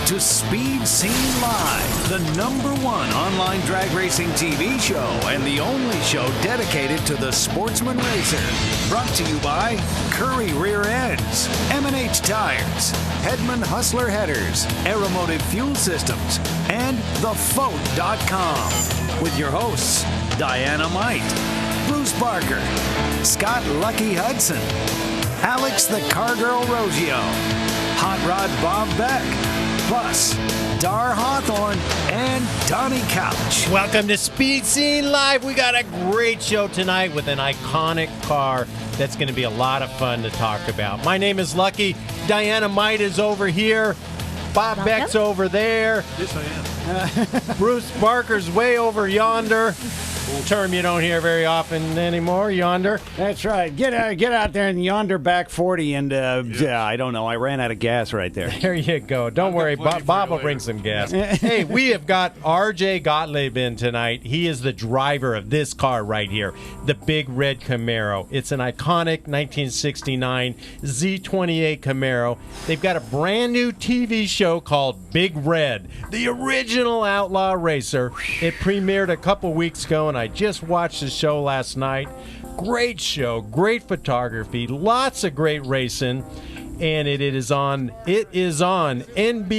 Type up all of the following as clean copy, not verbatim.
to Speed Scene Live, the #1 online drag racing TV show and the only show dedicated to the sportsman racer. Brought to you by Curry Rear Ends, M&H Tires, Hedman Hustler Headers, Aeromotive Fuel Systems, and TheFote.com. With your hosts, Diana Might, Bruce Barker, Scott Lucky Hudson, Alex the Cargirl Rosio, Hot Rod Bob Beck, plus Dar Hawthorne and Donnie Couch. Welcome to Speed Scene Live. We got a great show tonight with an iconic car that's going to be a lot of fun to talk about. My name is Lucky. Diana Might is over here. Bob Beck's over there. Yes, I am. Bruce Barker's way over yonder. Term you don't hear very often anymore, yonder. That's right. Get out there and yonder back 40, and yeah, I don't know. I ran out of gas right there. There you go. Don't worry, Bob will bring some gas. Hey, we have got R.J. Gottlieb in tonight. He is the driver of this car right here, the Big Red Camaro. It's an iconic 1969 Z28 Camaro. They've got a brand new TV show called Big Red, the original outlaw racer. It premiered a couple weeks ago, and I just watched the show last night. Great show, great photography, lots of great racing, and it is on NBCSN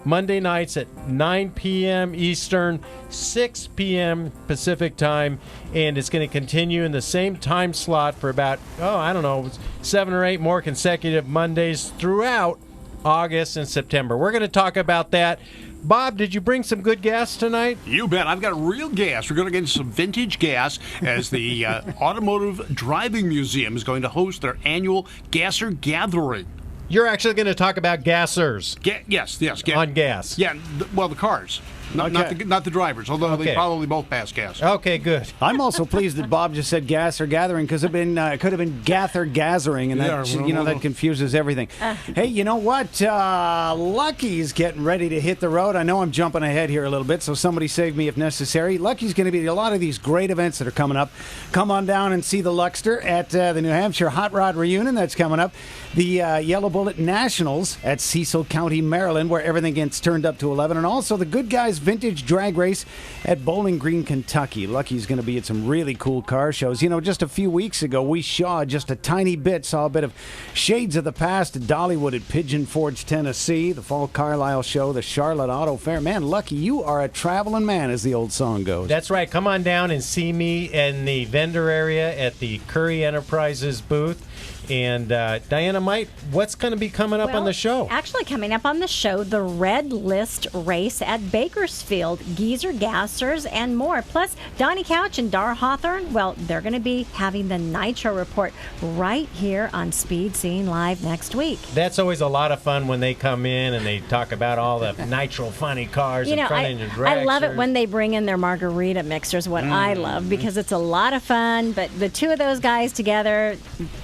Monday nights at 9 p.m. Eastern, 6 p.m. Pacific time, and it's going to continue in the same time slot for about 7 or 8 more consecutive Mondays throughout August and September. We're going to talk about that. Bob, did you bring some good gas tonight? You bet. I've got real gas. We're going to get some vintage gas as the Automotive Driving Museum is going to host their annual Gasser Gathering. You're actually going to talk about gassers. Yes. On gas. Yeah, the cars. Not the drivers, although they probably both pass gas. Okay, good. I'm also pleased that Bob just said gas or gathering, because it could have been gather gathering, and that that confuses everything. Hey, you know what? Lucky's getting ready to hit the road. I know I'm jumping ahead here a little bit, so somebody save me if necessary. Lucky's going to be at a lot of these great events that are coming up. Come on down and see the Luckster at the New Hampshire Hot Rod Reunion. That's coming up. The Yellow Bullet Nationals at Cecil County, Maryland, where everything gets turned up to 11. And also the Good Guys Vintage Drag Race at Bowling Green, Kentucky. Lucky's going to be at some really cool car shows. You know, just a few weeks ago, we saw a bit of shades of the past at Dollywood at Pigeon Forge, Tennessee, the Fall Carlisle Show, the Charlotte Auto Fair. Man, Lucky, you are a traveling man, as the old song goes. That's right. Come on down and see me in the vendor area at the Curry Enterprises booth. And Diana Might, what's going to be coming up on the show? Actually, coming up on the show, the Red List Race at Bakersfield, Geezer Gassers, and more. Plus, Donnie Couch and Dar Hawthorne, well, they're going to be having the Nitro Report right here on Speed Scene Live next week. That's always a lot of fun when they come in and they talk about all the nitro funny cars and front-engine dragsters. I love it when they bring in their margarita mixers, what I love, because it's a lot of fun. But the two of those guys together,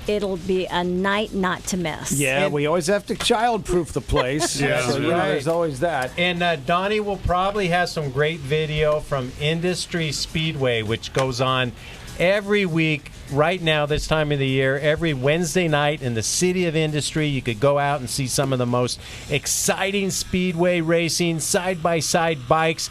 it'll be a night not to miss. Yeah, we always have to child-proof the place. So, there's always that. And Donnie will probably have some great video from Industry Speedway, which goes on every week right now this time of the year, every Wednesday night in the City of Industry. You could go out and see some of the most exciting speedway racing, side-by-side bikes,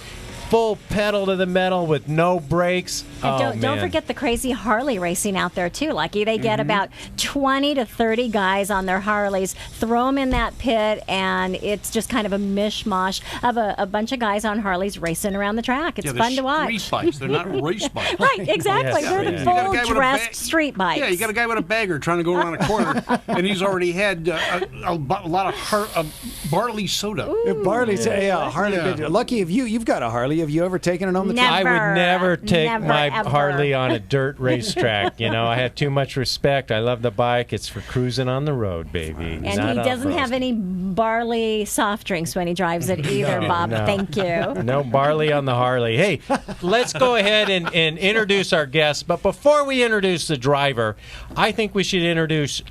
full pedal to the metal with no brakes. And don't forget the crazy Harley racing out there, too, Lucky. They get about 20 to 30 guys on their Harleys, throw them in that pit, and it's just kind of a mishmash of a bunch of guys on Harleys racing around the track. It's fun to watch. Street bikes. They're not race bikes. Right, exactly. Yes, They're the full-dressed street bikes. Yeah, you got a guy with a bagger trying to go around a corner, and he's already had a lot of barley soda. Barley soda, Harley. Lucky, you've got a Harley. Have you ever taken it on the track? I would never take my ever. Harley on a dirt racetrack. I have too much respect. I love the bike. It's for cruising on the road, baby. And he doesn't have any barley soft drinks when he drives it either, Bob. No. Thank you. No barley on the Harley. Hey, let's go ahead and introduce our guest. But before we introduce the driver, I think we should introduce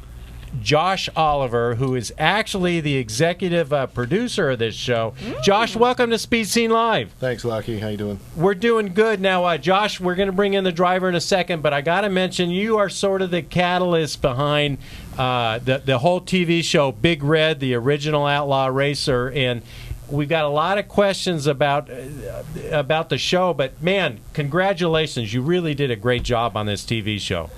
Josh Oliver, who is actually the executive producer of this show. Josh, welcome to Speed Scene Live. Thanks, Lucky. How you doing? We're doing good. Now, Josh, we're going to bring in the driver in a second, but I got to mention you are sort of the catalyst behind the whole TV show, Big Red, the original outlaw racer, and we've got a lot of questions about the show, but man, congratulations. You really did a great job on this TV show.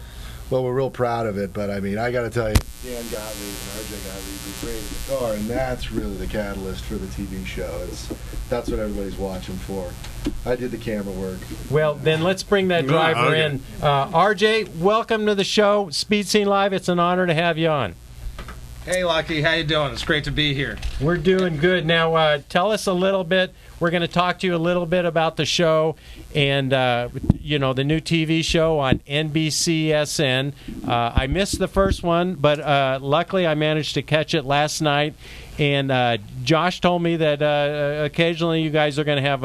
Well, we're real proud of it, but I mean, I got to tell you, Dan Gottlieb and RJ Gottlieb who created the car, and that's really the catalyst for the TV show. That's what everybody's watching for. I did the camera work. Well, then let's bring that driver in. RJ, welcome to the show, Speed Scene Live. It's an honor to have you on. Hey, Lucky, how you doing? It's great to be here. We're doing good. Now, tell us a little bit. We're going to talk to you a little bit about the show and, the new TV show on NBCSN. I missed the first one, but luckily I managed to catch it last night. And Josh told me that occasionally you guys are going to have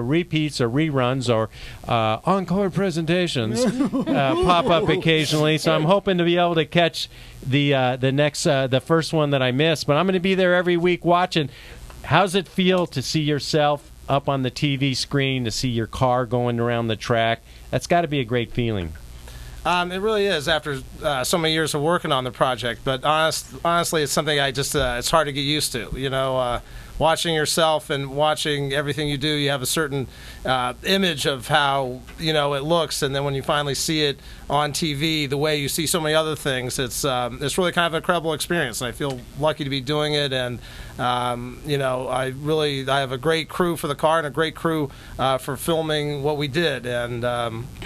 repeats or reruns or encore presentations pop up occasionally. So I'm hoping to be able to catch the first one that I missed. But I'm going to be there every week watching. How's it feel to see yourself up on the TV screen, to see your car going around the track? That's got to be a great feeling. It really is after so many years of working on the project. But honestly, it's something it's hard to get used to. Watching yourself and watching everything you do, you have a certain image of how it looks, and then when you finally see it on TV, the way you see so many other things, it's really kind of an incredible experience. And I feel lucky to be doing it. And I have a great crew for the car and a great crew for filming what we did, and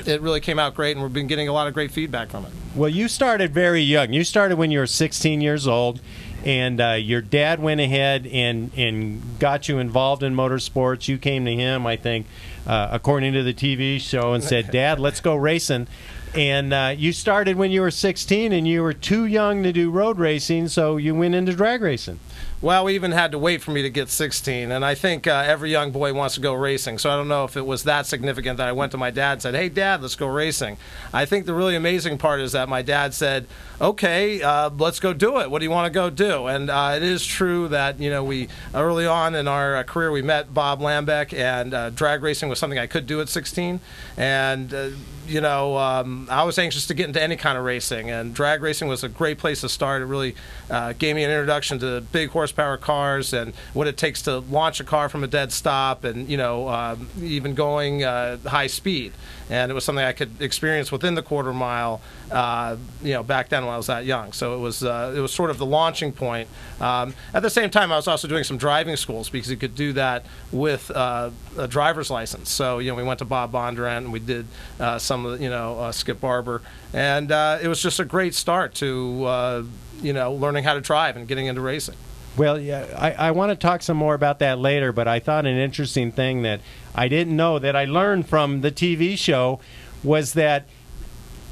it really came out great. And we've been getting a lot of great feedback from it. Well, you started very young. You started when you were 16 years old. And your dad went ahead and got you involved in motorsports. You came to him, I think, according to the TV show, and said, "Dad, let's go racing." And you started when you were 16, and you were too young to do road racing, so you went into drag racing. Well, we even had to wait for me to get 16, and I think every young boy wants to go racing, so I don't know if it was that significant that I went to my dad and said, "Hey, Dad, let's go racing." I think the really amazing part is that my dad said, "Okay, let's go do it. What do you want to go do?" And it is true that, we early on in our career, we met Bob Lambeck, and drag racing was something I could do at 16, and I was anxious to get into any kind of racing, and drag racing was a great place to start. It really gave me an introduction to big horsepower cars and what it takes to launch a car from a dead stop, and even going high speed. And it was something I could experience within the quarter mile, back then when I was that young. So it was sort of the launching point. At the same time, I was also doing some driving schools because you could do that with a driver's license. So we went to Bob Bondurant and we did some of the, Skip Barber, and it was just a great start to learning how to drive and getting into racing. Well, yeah, I want to talk some more about that later, but I thought an interesting thing that I didn't know that I learned from the TV show was that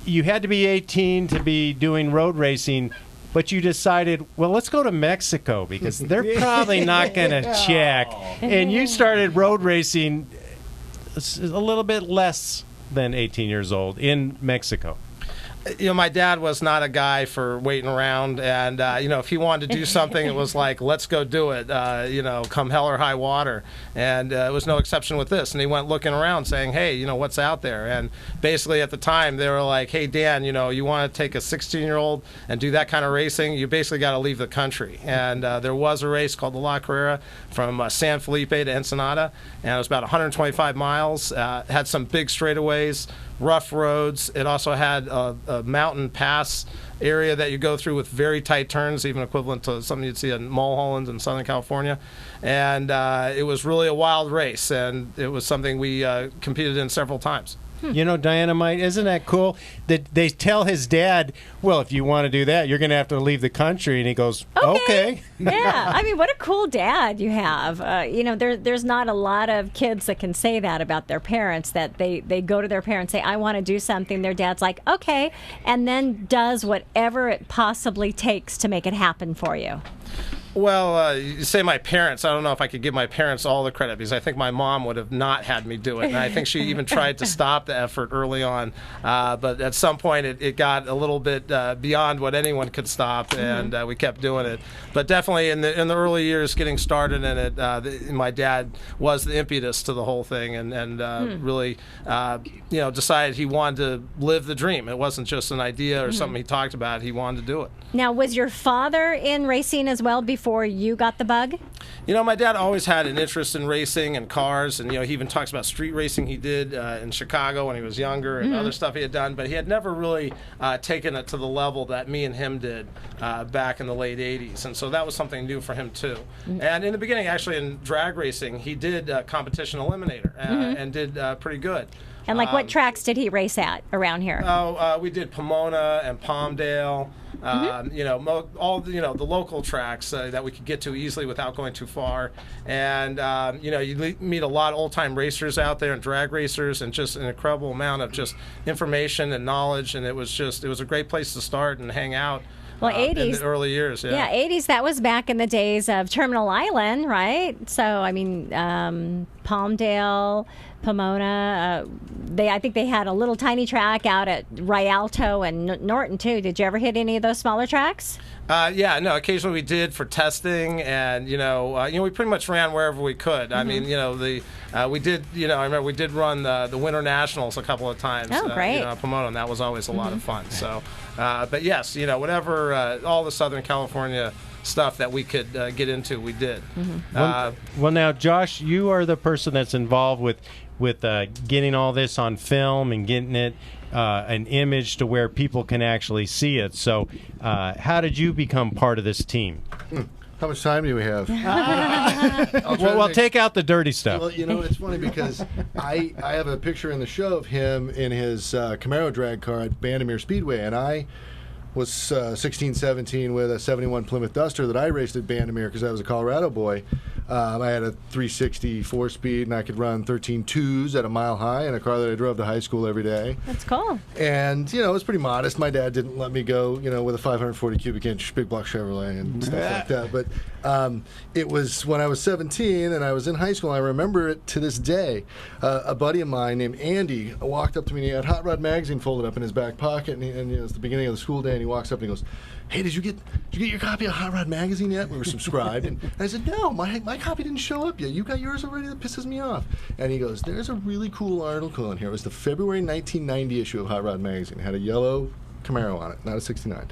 you had to be 18 to be doing road racing, but you decided, well, let's go to Mexico because they're probably not going to check. And you started road racing a little bit less than 18 years old in Mexico. My dad was not a guy for waiting around, and if he wanted to do something, it was like, let's go do it, come hell or high water. And it was no exception with this. And he went looking around saying, hey, what's out there? And basically at the time, they were like, hey, Dan, you want to take a 16-year-old and do that kind of racing, you basically got to leave the country. And there was a race called the La Carrera from San Felipe to Ensenada, and it was about 125 miles, had some big straightaways, rough roads. It also had a mountain pass area that you go through with very tight turns, even equivalent to something you'd see in Mulholland in Southern California. And it was really a wild race, and it was something we competed in several times. Dynamite, isn't that cool? That they tell his dad, well, if you want to do that, you're going to have to leave the country. And he goes, okay. Yeah, I mean, what a cool dad you have. There's not a lot of kids that can say that about their parents, that they go to their parents and say, I want to do something. Their dad's like, okay, and then does whatever it possibly takes to make it happen for you. Well, you say my parents. I don't know if I could give my parents all the credit because I think my mom would have not had me do it. And I think she even tried to stop the effort early on. But at some point, it got a little bit beyond what anyone could stop, and we kept doing it. But definitely in the early years getting started in it, my dad was the impetus to the whole thing and really decided he wanted to live the dream. It wasn't just an idea or something he talked about. He wanted to do it. Now, was your father in racing as well before you got the bug? My dad always had an interest in racing and cars, and he even talks about street racing he did in Chicago when he was younger and other stuff he had done, but he had never really taken it to the level that me and him did back in the late 80s, and so that was something new for him too. And in the beginning, actually, in drag racing, he did competition eliminator and did pretty good. And what tracks did he race at around here? We did Pomona and Palmdale. All the local tracks that we could get to easily without going too far. And you meet a lot of old-time racers out there and drag racers, and just an incredible amount of just information and knowledge. And it was a great place to start and hang out. Well, 80s. In the early years, yeah. 80s, that was back in the days of Terminal Island, right? So, I mean, Palmdale, Pomona, I think they had a little tiny track out at Rialto and Norton, too. Did you ever hit any of those smaller tracks? Occasionally we did for testing, and we pretty much ran wherever we could. I mean, we did. I remember we did run the Winter Nationals a couple of times. Oh, great! Pomona, and that was always a lot of fun. So, but yes, whatever all the Southern California stuff that we could get into, we did. Well, now, Josh, you are the person that's involved with getting all this on film and getting it an image to where people can actually see it. So how did you become part of this team? How much time do we have? Well, take out the dirty stuff. Well, it's funny because I have a picture in the show of him in his Camaro drag car at Bandimere Speedway, and I was 16, 17 with a 71 Plymouth Duster that I raced at Bandimere because I was a Colorado boy. I had a 360 4-speed, and I could run 13.2s at a mile high in a car that I drove to high school every day. That's cool. And, it was pretty modest. My dad didn't let me go, with a 540 cubic inch big block Chevrolet and stuff like that. But it was when I was 17 and I was in high school. I remember it to this day. A buddy of mine named Andy walked up to me, and he had Hot Rod magazine folded up in his back pocket, and it was the beginning of the school day, and he walks up and he goes, "Hey, did you get your copy of Hot Rod magazine yet?" We were subscribed, and I said, "No, my copy didn't show up yet. You got yours already? That pisses me off." And he goes, "There's a really cool article in here." It was the February 1990 issue of Hot Rod magazine. It had a yellow Camaro on it, not a 69.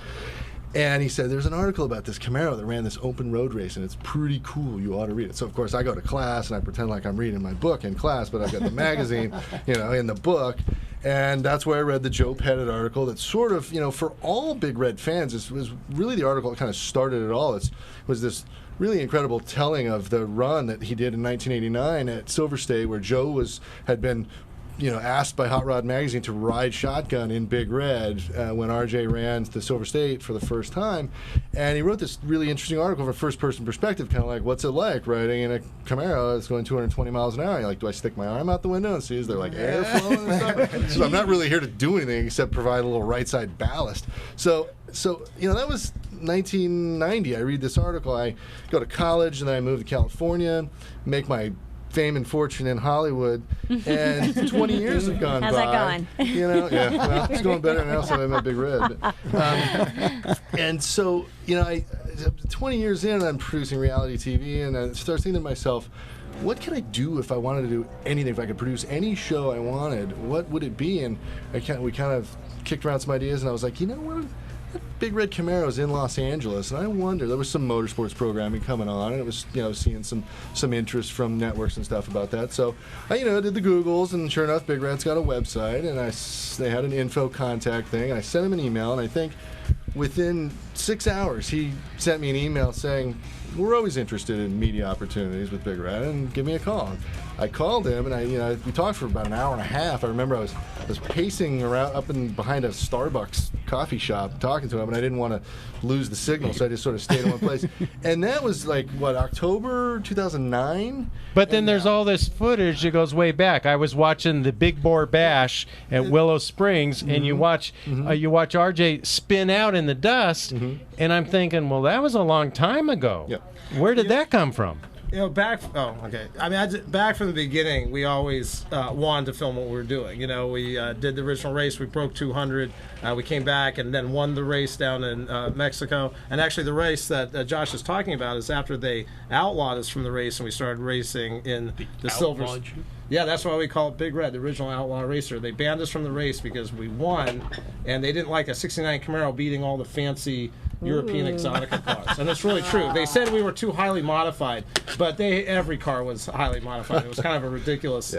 And he said, "There's an article about this Camaro that ran this open road race, and it's pretty cool. You ought to read it." So, of course, I go to class, and I pretend like I'm reading my book in class, but I've got the magazine, in the book. And that's where I read the Joe Pettit article that sort of, for all Big Red fans, it was really the article that kind of started it all. It was this really incredible telling of the run that he did in 1989 at Silver State, where Joe had been asked by Hot Rod magazine to ride shotgun in Big Red when RJ ran the Silver State for the first time. And he wrote this really interesting article from a first-person perspective, kind of like, what's it like riding in a Camaro that's going 220 miles an hour? You're like, do I stick my arm out the window and see is there like air flowing and stuff? So I'm not really here to do anything except provide a little right-side ballast. So that was 1990. I read this article. I go to college, and then I move to California, make my fame and fortune in Hollywood, and 20 years have gone How's by. that going? Well, it's going better now, so I'm at Big Red. And so, 20 years in, I'm producing reality TV, and I start thinking to myself, what could I do if I wanted to do anything? If I could produce any show I wanted, what would it be? And we kind of kicked around some ideas, and I was like, what? Big Red Camaro is in Los Angeles, and I wonder, there was some motorsports programming coming on, and it was, seeing some interest from networks and stuff about that. So I, did the Googles, and sure enough, Big Red's got a website, and they had an info contact thing, and I sent him an email, and I think within 6 hours, he sent me an email saying, "We're always interested in media opportunities with Big Red, and give me a call." I called him, and we talked for about an hour and a half. I remember I was pacing around up and behind a Starbucks coffee shop talking to him, and I didn't want to lose the signal, so I just sort of stayed in one place. And that was like, October 2009? But then there's all this footage that goes way back. I was watching the Big Bore Bash at Willow Springs, and you watch RJ spin out in the dust, and I'm thinking, well, that was a long time ago. Yeah. Where did that come from? Back from the beginning, we always wanted to film what we were doing. We did the original race. We broke 200. We came back and then won the race down in Mexico. And actually, the race that Josh is talking about is after they outlawed us from the race and we started racing in the silver. Yeah, that's why we call it Big Red, the original outlaw racer. They banned us from the race because we won, and they didn't like a '69 Camaro beating all the fancy European exotica cars. And it's really true. They said we were too highly modified, but every car was highly modified. It was kind of a ridiculous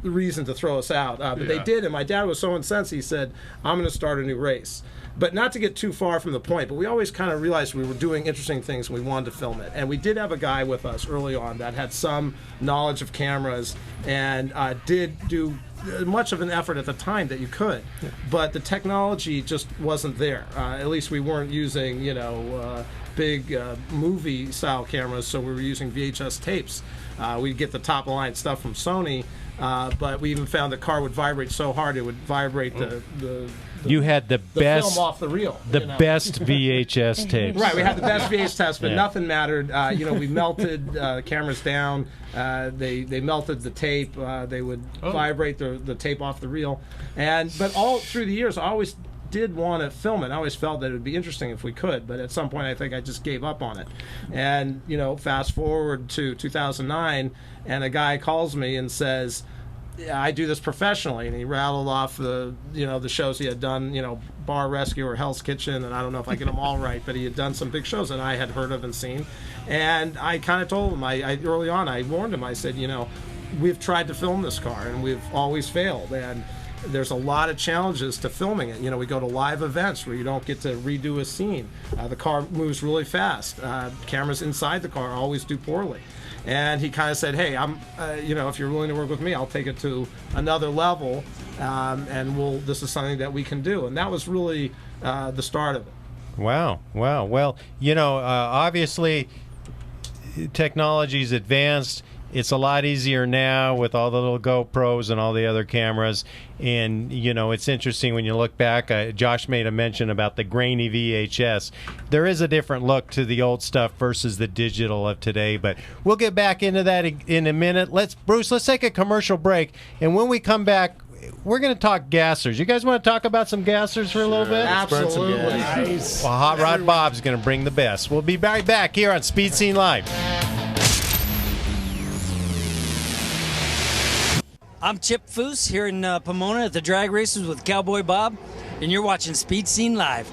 reason to throw us out. But they did, and my dad was so incensed, he said, I'm going to start a new race. But not to get too far from the point, but we always kind of realized we were doing interesting things and we wanted to film it. And we did have a guy with us early on that had some knowledge of cameras and did do much of an effort at the time that you could. But the technology just wasn't there. At least we weren't using, big movie-style cameras, so we were using VHS tapes. We'd get the top-of-line stuff from Sony, but we even found the car would vibrate so hard it would vibrate the you had the best film off the reel. Best VHS tapes. Right, we had the best VHS tapes, but nothing mattered. We melted cameras down. They melted the tape. They would vibrate the tape off the reel. But all through the years, I always did want to film it. I always felt that it would be interesting if we could, but at some point I think I just gave up on it. And, fast forward to 2009, and a guy calls me and says, I do this professionally, and he rattled off the shows he had done, Bar Rescue or Hell's Kitchen, and I don't know if I get them all right, but he had done some big shows that I had heard of and seen. And I kind of told him, early on, I warned him, I said, we've tried to film this car, and we've always failed, and there's a lot of challenges to filming it. We go to live events where you don't get to redo a scene. The car moves really fast. Cameras inside the car always do poorly. And he kind of said, hey, if you're willing to work with me, I'll take it to another level, and this is something that we can do. And that was really the start of it. Wow. Well, obviously, technology's advanced. It's a lot easier now with all the little GoPros and all the other cameras. And, it's interesting when you look back. Josh made a mention about the grainy VHS. There is a different look to the old stuff versus the digital of today. But we'll get back into that in a minute. Bruce, let's take a commercial break. And when we come back, we're going to talk gassers. You guys want to talk about some gassers for a little bit? Absolutely. Nice. Well, Hot Rod Bob's going to bring the best. We'll be right back here on Speed Scene Live. I'm Chip Foose here in Pomona at the drag races with Cowboy Bob, and you're watching Speed Scene Live.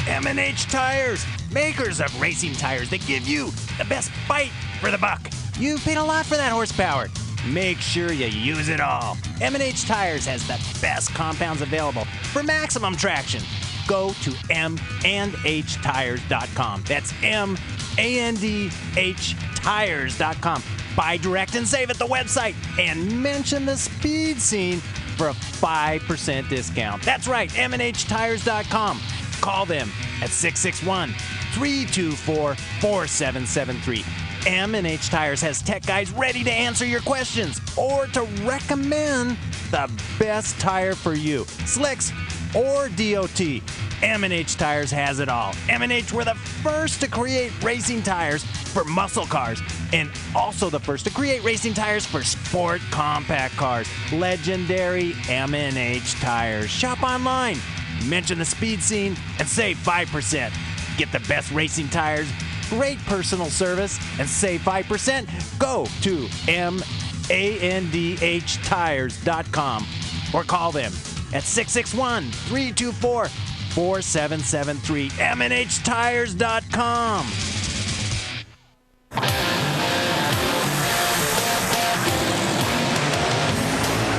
M&H Tires, makers of racing tires that give you the best bite for the buck. You've paid a lot for that horsepower. Make sure you use it all. M&H Tires has the best compounds available for maximum traction. Go to mandhtires.com. That's mandhtires.com. Buy direct and save at the website and mention the Speed Scene for a 5% discount. That's right, mandhtires.com. Call them at 661-324-4773. M&H Tires has tech guys ready to answer your questions or to recommend the best tire for you, slicks or DOT. M&H Tires has it all. M&H were the first to create racing tires for muscle cars and also the first to create racing tires for sport compact cars. Legendary M&H Tires. Shop online. Mention the Speed Scene and save 5%. Get the best racing tires great personal service, and save 5%, go to MANDHTires.com or call them at 661-324-4773. MNHTires.com.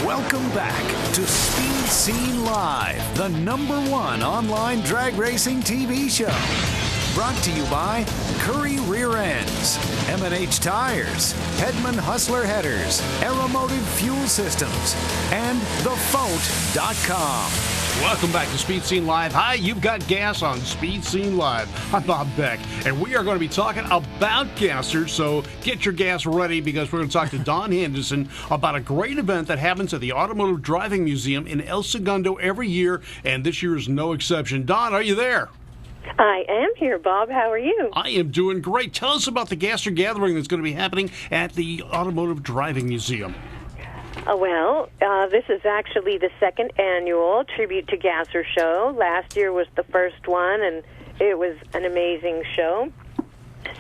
Welcome back to Speed Scene Live, the #1 online drag racing TV show. Brought to you by Curry Rear Ends, M&H Tires, Hedman Hustler Headers, Aeromotive Fuel Systems, and TheFote.com. Welcome back to Speed Scene Live. Hi, you've got gas on Speed Scene Live. I'm Bob Beck, and we are going to be talking about gassers, so get your gas ready because we're going to talk to Don Henderson about a great event that happens at the Automotive Driving Museum in El Segundo every year, and this year is no exception. Don, are you there? I am here, Bob. How are you? I am doing great. Tell us about the gasser gathering that's going to be happening at the Automotive Driving Museum. This is actually the second annual Tribute to Gasser show. Last year was the first one, and it was an amazing show.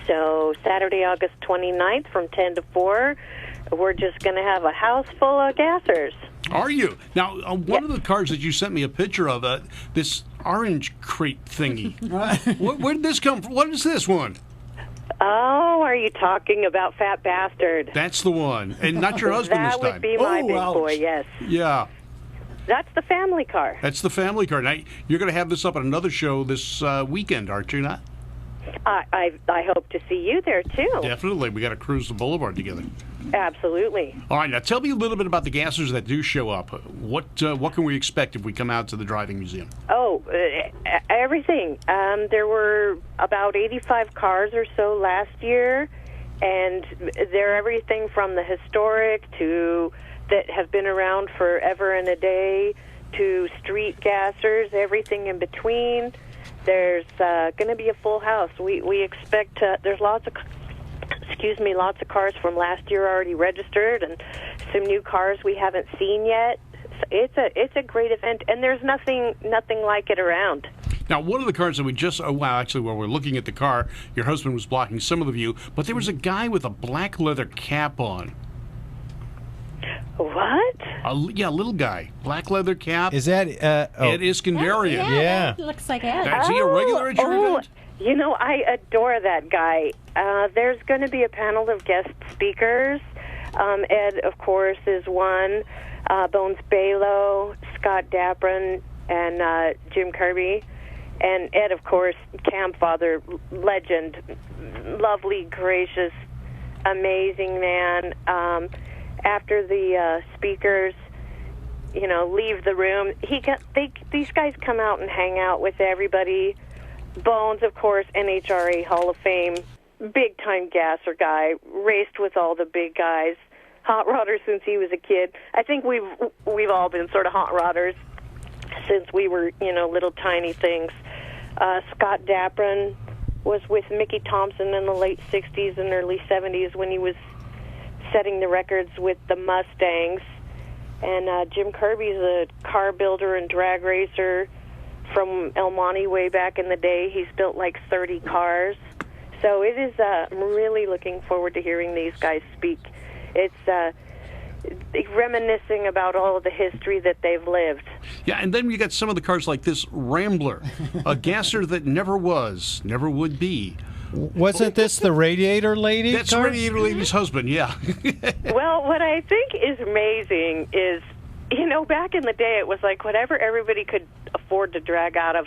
So Saturday, August 29th from 10 to 4, we're just going to have a house full of gassers. Are you? Now, one of the cars that you sent me a picture of, this orange crate thingy. Where did this come from? What is this one? Oh, are you talking about Fat Bastard? That's the one. And not your husband this time. That would be my big boy, yes. Yeah. That's the family car. That's the family car. Now, you're going to have this up at another show this weekend, aren't you not? I hope to see you there, too. Definitely. We got to cruise the boulevard together. Absolutely. All right. Now, tell me a little bit about the gassers that do show up. What can we expect if we come out to the driving museum? Oh, everything. There were about 85 cars or so last year, and they're everything from the historic to that have been around forever and a day to street gassers, everything in between. There's going to be a full house. We expect there's lots of cars from last year already registered, and some new cars we haven't seen yet. It's a great event, and there's nothing like it around. Now, one of the cars that we just actually, while we're looking at the car, your husband was blocking some of the view, but there was a guy with a black leather cap on. What? A little guy, black leather cap. Is that Ed Iskandarian? Yeah. That looks like Ed. Is he a regular at your event? You know, I adore that guy. There's going to be a panel of guest speakers. Ed, of course, is one. Bones Balo, Scott Dapron, and Jim Kirby. And Ed, of course, Campfather, legend, lovely, gracious, amazing man. After the speakers, leave the room, these guys come out and hang out with everybody. Bones, of course, NHRA Hall of Fame, big-time gasser guy, raced with all the big guys, hot rodder since he was a kid. I think we've all been sort of hot rodders since we were, little tiny things. Scott Dapron was with Mickey Thompson in the late 60s and early 70s when he was setting the records with the Mustangs. And Jim Kirby's a car builder and drag racer from El Monte way back in the day. He's built like 30 cars. So it is, I'm really looking forward to hearing these guys speak. It's reminiscing about all of the history that they've lived. Yeah, and then you got some of the cars like this Rambler, a gasser that never was, never would be. Wasn't this the Radiator Lady? That's car? Radiator Lady's husband, yeah. Well, what I think is amazing is, back in the day it was like whatever everybody could afford to drag out of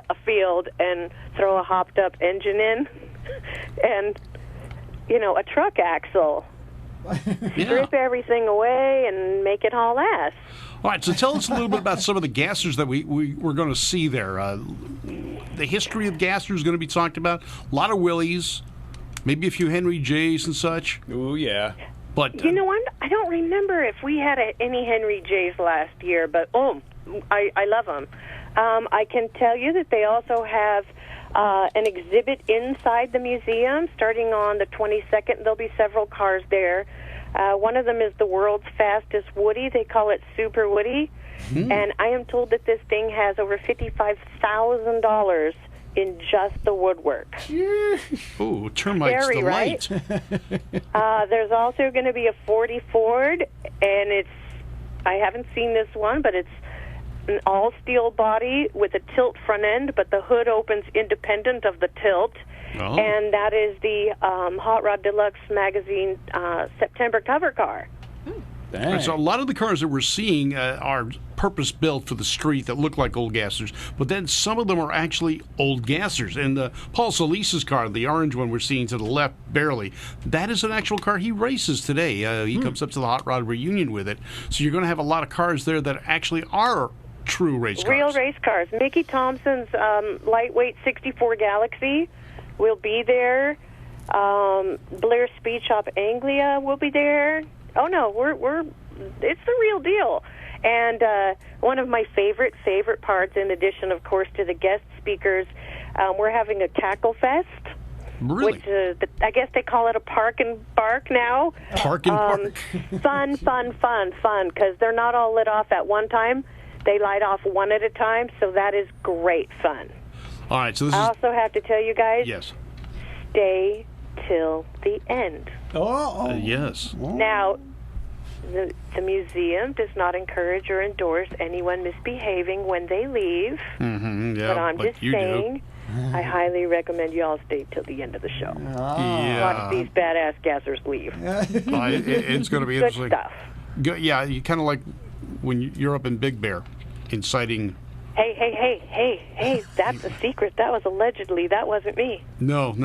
a field and throw a hopped-up engine in and, a truck axle. Yeah. Strip everything away and make it haul ass. All right, so tell us a little bit about some of the gassers that we're going to see there. The history of gassers is going to be talked about. A lot of Willies, maybe a few Henry J's and such. Oh, yeah. But I don't remember if we had any Henry J's last year, but I love them. I can tell you that they also have an exhibit inside the museum starting on the 22nd. There'll be several cars there. One of them is the world's fastest Woody. They call it Super Woody. And I am told that this thing has over $55,000 in just the woodwork. Ooh, termites Scary, delight. Right? There's also going to be a 40 Ford, and I haven't seen this one, but it's an all-steel body with a tilt front end, but the hood opens independent of the tilt. Oh. And that is the Hot Rod Deluxe magazine September cover car. Right, so a lot of the cars that we're seeing are purpose-built for the street that look like old gassers, but then some of them are actually old gassers. And Paul Solis's car, the orange one we're seeing to the left, barely, that is an actual car he races today. He comes up to the Hot Rod Reunion with it. So you're going to have a lot of cars there that actually are true race cars. Real race cars. Mickey Thompson's lightweight 64 Galaxy will be there. Blair Speed Shop Anglia will be there. Oh no, it's the real deal. And one of my favorite parts, in addition, of course, to the guest speakers, we're having a tackle fest. Really? Which I guess they call it a park and bark now. Park and bark. Fun, because they're not all lit off at one time. They light off one at a time, so that is great fun. All right, so this I is... also have to tell you guys, Yes. stay till the end. Yes. Now, the museum does not encourage or endorse anyone misbehaving when they leave. Mm-hmm, yeah, but I'm just you saying, I highly recommend you all stay till the end of the show. Yeah. Watch these badass gassers leave. It's going to be Good interesting. stuff. Yeah, you kind of like when you're up in Big Bear, inciting... Hey, that's a secret. That was allegedly. That wasn't me. No, it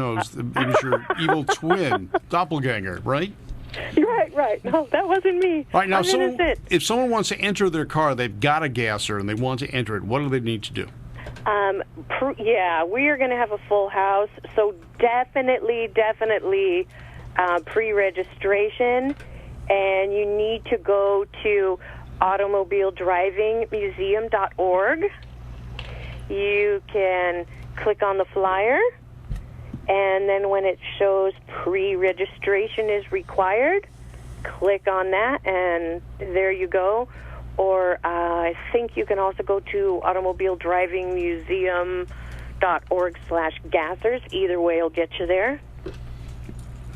was your evil twin, doppelganger, right? Right. No, that wasn't me. All right, now, I'm innocent. if someone wants to enter their car, they've got a gasser, and they want to enter it, what do they need to do? We are going to have a full house, so definitely pre-registration, and you need to go to automobiledrivingmuseum.org. You can click on the flyer, and then when it shows pre-registration is required, click on that, and there you go. Or I think you can also go to automobiledrivingmuseum.org/gassers. Either way will get you there.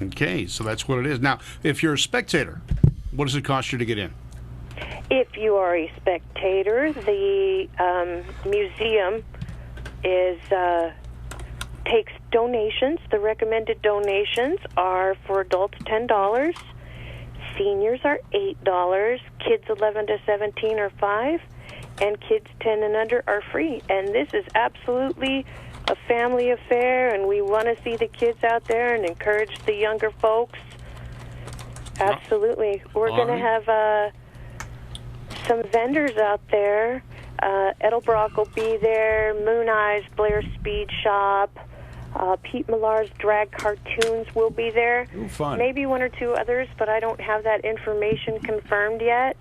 Okay, so that's what it is. Now, if you're a spectator, what does it cost you to get in? If you are a spectator, the museum takes donations. The recommended donations are for adults $10, seniors are $8, kids 11 to 17 are $5, and kids 10 and under are free. And this is absolutely a family affair, and we want to see the kids out there and encourage the younger folks. Absolutely. We're going to have some vendors out there. Edelbrock will be there, Moon Eyes, Blair Speed Shop, Pete Millar's Drag Cartoons will be there. Ooh, fun. Maybe one or two others, but I don't have that information confirmed yet.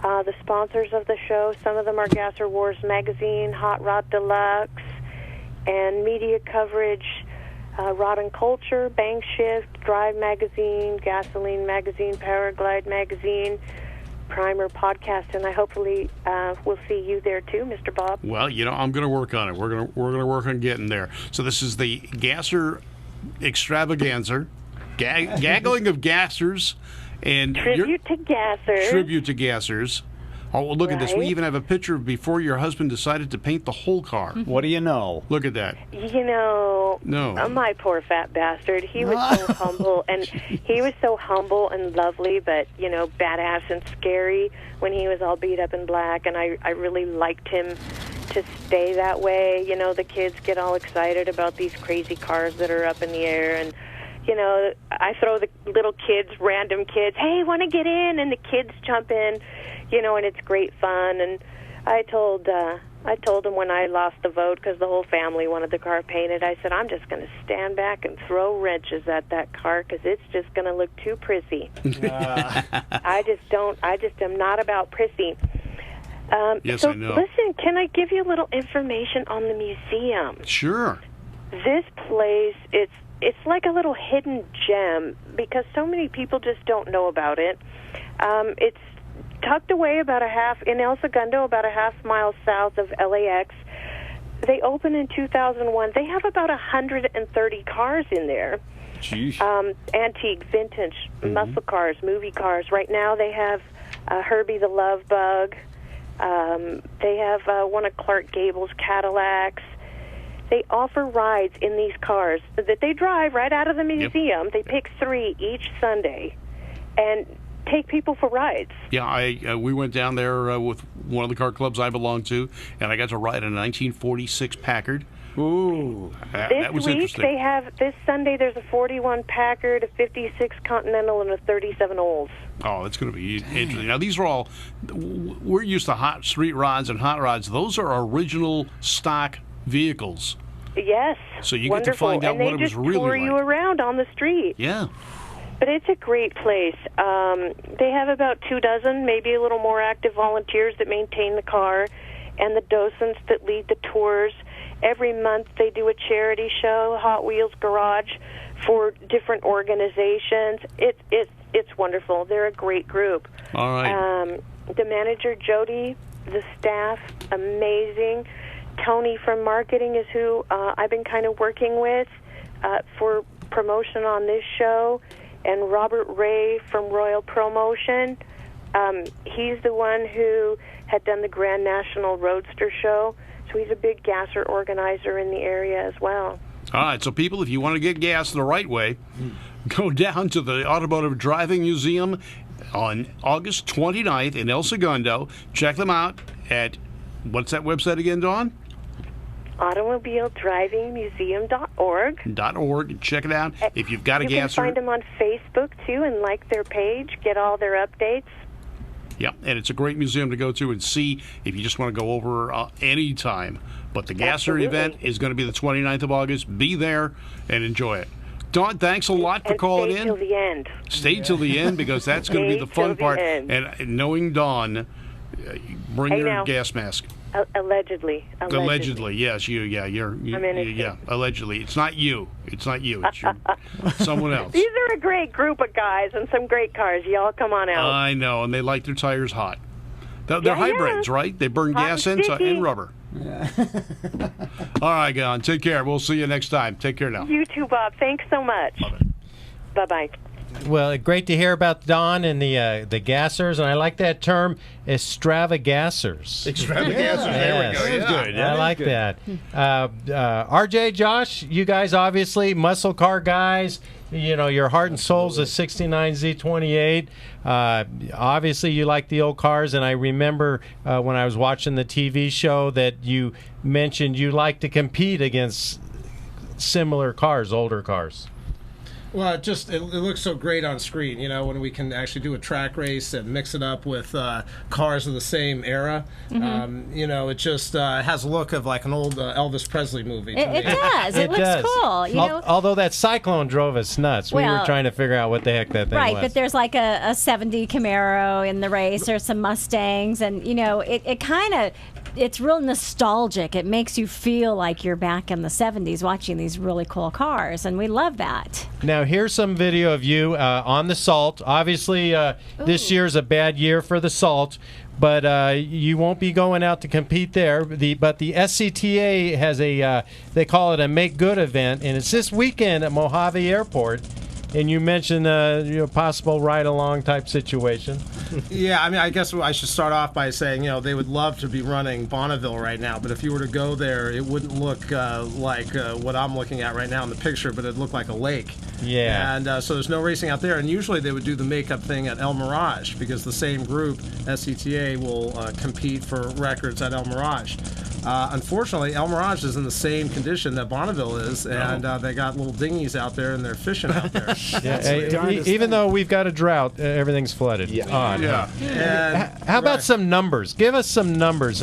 The sponsors of the show, some of them are Gasser Wars Magazine, Hot Rod Deluxe, and media coverage, Rod and Culture, Bank Shift, Drive Magazine, Gasoline Magazine, Paraglide Magazine, Primer Podcast, and I hopefully will see you there too, Mr. Bob. Well, I'm going to work on it. We're going to work on getting there. So this is the Gasser Extravaganza, gaggling of gassers, and tribute to gassers. Oh, well, look at this. We Right. even have a picture of before your husband decided to paint the whole car. What do you know? Look at that. No. My poor fat bastard. He was so humble, and lovely, but badass and scary when he was all beat up in black. And I really liked him to stay that way. The kids get all excited about these crazy cars that are up in the air, and I throw the little kids, random kids, hey, want to get in? And the kids jump in, and it's great fun. And I told him when I lost the vote, because the whole family wanted the car painted, I said, I'm just going to stand back and throw wrenches at that car because it's just going to look too prissy. I just am not about prissy. Yes, so I know. Listen, can I give you a little information on the museum? Sure. This place, it's like a little hidden gem because so many people just don't know about it. It's tucked away in El Segundo, about a half mile south of LAX. They opened in 2001. They have about 130 cars in there. Jeez. Antique, vintage, muscle cars, movie cars. Right now they have Herbie the Love Bug. They have one of Clark Gable's Cadillacs. They offer rides in these cars that they drive right out of the museum. They pick 3 each Sunday and take people for rides. Yeah, we went down there with one of the car clubs I belong to, and I got to ride a 1946 Packard. Ooh. That was This week interesting. they have, this Sunday there's a 41 Packard, a 56 Continental, and a 37 Olds. Oh, it's going to be interesting. Now, these are all, we're used to hot street rods and hot rods. Those are original stock vehicles. Yes. So you wonderful. get to find out and what it was they really just tour you like. around on the street. Yeah. But it's a great place. They have about 24, maybe a little more active volunteers that maintain the car, and the docents that lead the tours. Every month they do a charity show, Hot Wheels Garage, for different organizations. It's wonderful. They're a great group. All right. The manager, Jody, the staff, amazing. Tony from marketing is who I've been kind of working with for promotion on this show. And Robert Ray from Royal Promotion. He's the one who had done the Grand National Roadster Show. So he's a big gasser organizer in the area as well. All right, so people, if you want to get gas the right way, go down to the Automotive Driving Museum on August 29th in El Segundo. Check them out at, what's that website again, Dawn? AutomobileDrivingMuseum.org. .org. Check it out. If you've got a you gasser. can find them on Facebook, too, and like their page, get all their updates. Yeah, and it's a great museum to go to and see if you just want to go over any time. But the gasser Absolutely. event is going to be the 29th of August. Be there and enjoy it. Dawn, thanks a lot for calling in. Stay till the end. Stay till the end, because that's going to be the Stay fun till the part. end. And knowing Dawn, bring Hey, your now. gas mask. Allegedly. Yes, you're I'm innocent. yeah, allegedly. It's not you. It's your, someone else. These are a great group of guys and some great cars. Y'all come on out. I know, and they like their tires hot. They're Yeah, hybrids, right? They burn Hot gas and and sticky. rubber. All right, Dawn. Take care. We'll see you next time. Take care now. You too, Bob. Thanks so much. Bye-bye. Well, great to hear about Don and the gassers, and I like that term, extravagassers. Extravaganza. There we go. Yes. Yeah. I like that. RJ, Josh, you guys obviously muscle car guys. You know, your heart and soul's a 69 Z28. Obviously, you like the old cars, and I remember when I was watching the TV show that you mentioned you like to compete against similar cars, older cars. Well, it looks so great on screen, you know, when we can actually do a track race and mix it up with cars of the same era. You know, it just has a look of like an old Elvis Presley movie. To me. It does. It looks does. cool. You know, Although that Cyclone drove us nuts. We were Well, trying to figure out what the heck that thing right, was. but there's like a 70 Camaro in the race. There's some Mustangs, and you know, it kind of, it's real nostalgic. It makes you feel like you're back in the 70s watching these really cool cars, and we love that. Now, here's some video of you on the Salt. Obviously, this year's a bad year for the Salt, but you won't be going out to compete there. But the SCTA has they call it a Make Good event, and it's this weekend at Mojave Airport. And you mentioned possible ride-along type situation. Yeah, I mean, I guess I should start off by saying, you know, they would love to be running Bonneville right now, but if you were to go there, it wouldn't look like what I'm looking at right now in the picture, but it'd look like a lake. Yeah. And so there's no racing out there, and usually they would do the makeup thing at El Mirage, because the same group, SCTA, will compete for records at El Mirage. Unfortunately, El Mirage is in the same condition that Bonneville is, and they got little dinghies out there, and they're fishing out there. Even though we've got a drought, everything's flooded. Odd, huh? And, How about some numbers? Give us some numbers.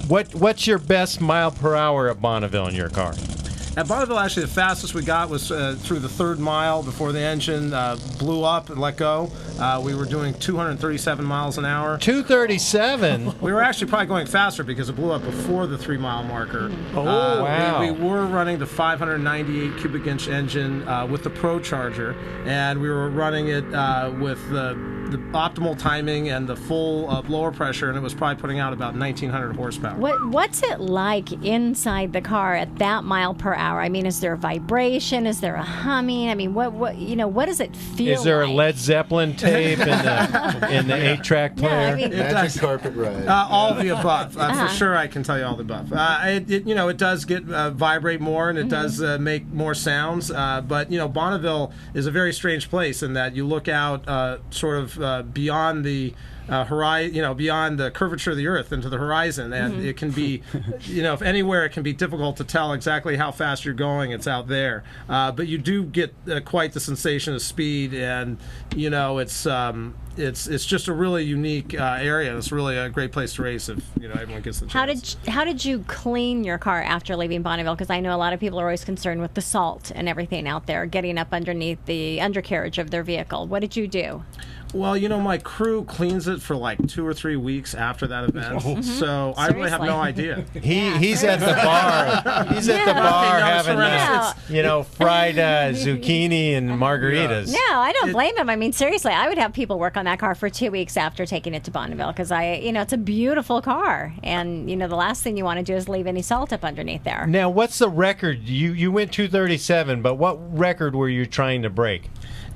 What's your best mile per hour at Bonneville in your car? At Bonneville, actually, the fastest we got was through the third mile before the engine blew up and let go. We were doing 237 miles an hour. 237? We were actually probably going faster because it blew up before the 3 mile marker. Wow. We were running the 598 cubic inch engine with the Pro Charger, and we were running it with the optimal timing and the full blower pressure, and it was probably putting out about 1,900 horsepower. What's it like inside the car at that mile per hour? I mean, is there vibration? Is there a humming? I mean, what does it feel? Is there like? a Led Zeppelin tape in the 8-track player? Yeah, I mean, Magic carpet ride. All of the above. For sure, I can tell you all the above. It does get vibrate more, and it does make more sounds. But Bonneville is a very strange place in that you look out sort of beyond the horizon, beyond the curvature of the earth into the horizon, and it can be, if anywhere, it can be difficult to tell exactly how fast you're going. It's out there, but you do get quite the sensation of speed, and it's just a really unique area. It's really a great place to race if everyone gets the chance. How did you clean your car after leaving Bonneville? Because I know a lot of people are always concerned with the salt and everything out there, getting up underneath the undercarriage of their vehicle. What did you do? Well, my crew cleans it for like 2 or 3 weeks after that event, so I really have no idea. He's at the bar. He's at the bar having fried zucchini and margaritas. No, I don't blame him. I mean, seriously, I would have people work on that car for 2 weeks after taking it to Bonneville because it's a beautiful car, and the last thing you want to do is leave any salt up underneath there. Now, what's the record? You went 237, but what record were you trying to break?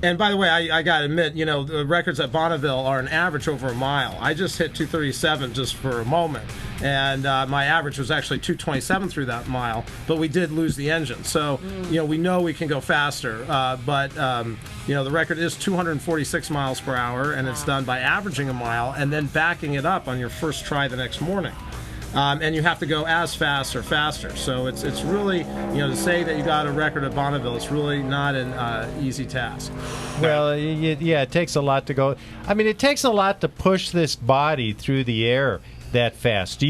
And by the way, I got to admit, the records at Bonneville are an average over a mile. I just hit 237 just for a moment, and my average was actually 227 through that mile, but we did lose the engine. So, we know we can go faster, but the record is 246 miles per hour, and it's done by averaging a mile and then backing it up on your first try the next morning. And you have to go as fast or faster. So it's really, to say that you got a record at Bonneville, it's really not an easy task. Well, it takes a lot to go. I mean, it takes a lot to push this body through the air that fast.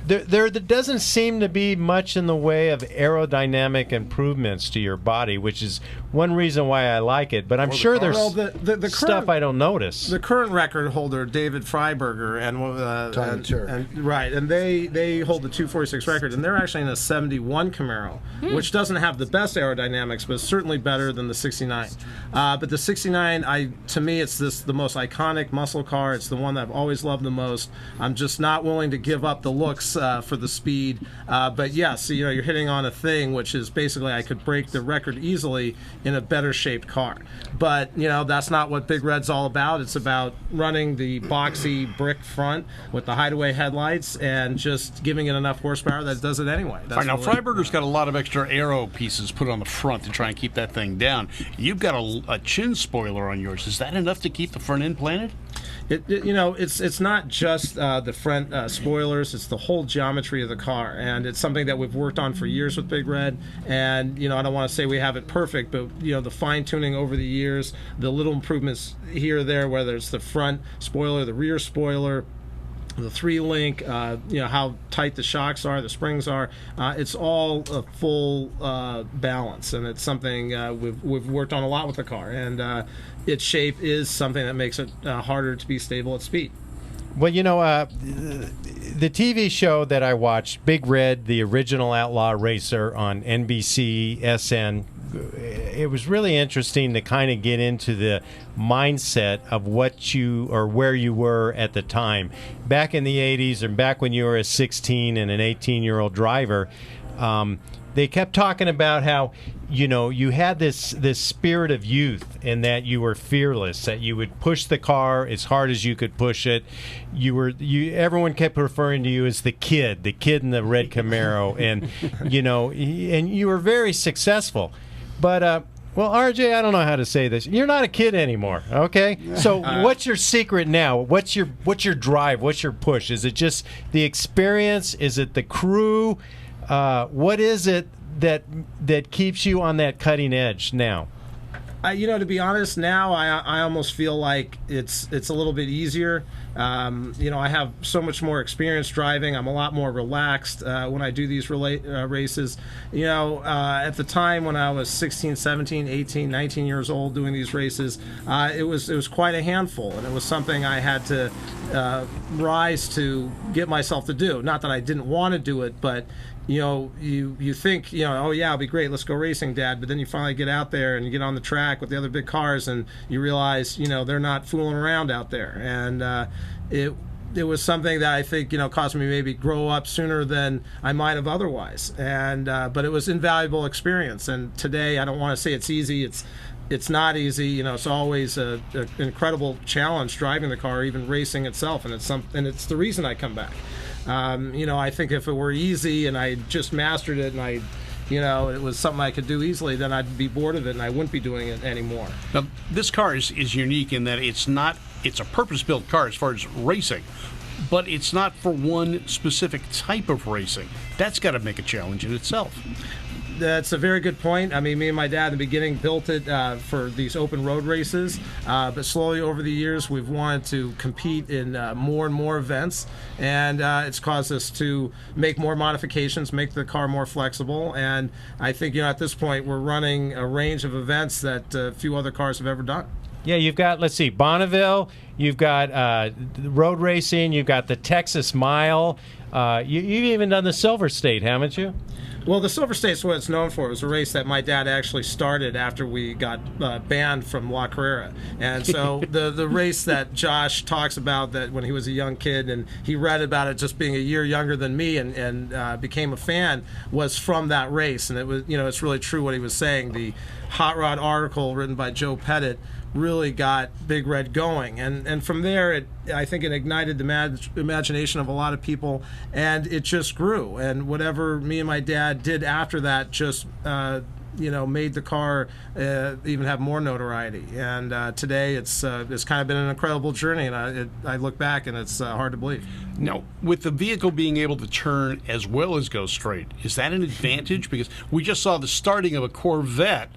There doesn't seem to be much in the way of aerodynamic improvements to your body, which is one reason why I like it. But I'm sure there's the stuff I don't notice. The current record holder, David Freiberger, and they hold the 246 record, and they're actually in a 71 Camaro, which doesn't have the best aerodynamics, but it's certainly better than the 69. But the 69, to me, it's the most iconic muscle car. It's the one that I've always loved the most. I'm just not willing to give up the looks for the speed, but yes, you're hitting on a thing which is basically I could break the record easily in a better shaped car. But that's not what Big Red's all about. It's about running the boxy brick front with the hideaway headlights and just giving it enough horsepower that it does it anyway. All right, now Freiberger's got a lot of extra aero pieces put on the front to try and keep that thing down. You've got a chin spoiler on yours. Is that enough to keep the front end planted? It's not just the front spoilers. It's the whole geometry of the car, and it's something that we've worked on for years with Big Red. And I don't want to say we have it perfect, but the fine tuning over the years, the little improvements here or there, whether it's the front spoiler, the rear spoiler, the 3-link, how tight the shocks are, the springs are. It's all a full balance, and it's something we've worked on a lot with the car. And its shape is something that makes it harder to be stable at speed. Well, the TV show that I watched, Big Red, the original outlaw racer on NBCSN, it was really interesting to kind of get into the mindset of where you were at the time. Back in the 80s and back when you were a 16 and an 18-year-old driver, they kept talking about how, you had this spirit of youth and that you were fearless, that you would push the car as hard as you could push it. Everyone kept referring to you as the kid in the red Camaro, and and you were very successful. But well, RJ, I don't know how to say this. You're not a kid anymore, okay? So what's your secret now? What's your drive? What's your push? Is it just the experience? Is it the crew? What is it that keeps you on that cutting edge now? To be honest, now I almost feel like it's a little bit easier. I have so much more experience driving. I'm a lot more relaxed when I do these races. At the time when I was 16, 17, 18, 19 years old doing these races, it was quite a handful, and it was something I had to rise to get myself to do. Not that I didn't want to do it, but you think, oh yeah, it'll be great, let's go racing, Dad. But then you finally get out there and you get on the track with the other big cars, and you realize, they're not fooling around out there. And it was something that I think, caused me maybe grow up sooner than I might have otherwise. And but it was invaluable experience. And today, I don't want to say it's easy. It's not easy. It's always an incredible challenge driving the car, even racing itself. And it's the reason I come back. I think if it were easy and I just mastered it and it was something I could do easily, then I'd be bored of it and I wouldn't be doing it anymore. Now, this car is unique in that it's a purpose-built car as far as racing, but it's not for one specific type of racing. That's got to make a challenge in itself. That's a very good point. I mean, me and my dad in the beginning built it for these open road races, but slowly over the years we've wanted to compete in more and more events, and it's caused us to make more modifications, make the car more flexible, and I think at this point we're running a range of events that few other cars have ever done. Yeah, you've got, let's see, Bonneville, you've got road racing, you've got the Texas Mile, you've even done the Silver State, haven't you? Well, the Silver State's what it's known for. It was a race that my dad actually started after we got banned from La Carrera. And so the race that Josh talks about, that when he was a young kid and he read about it just being a year younger than me and became a fan, was from that race. And it was, it's really true what he was saying. The Hot Rod article written by Joe Pettit really got Big Red going, and from there I think it ignited the imagination of a lot of people, and it just grew. And whatever me and my dad did after that just made the car even have more notoriety. And today it's kind of been an incredible journey, and I look back and it's hard to believe. Now, with the vehicle being able to turn as well as go straight, is that an advantage? Because we just saw the starting of a Corvette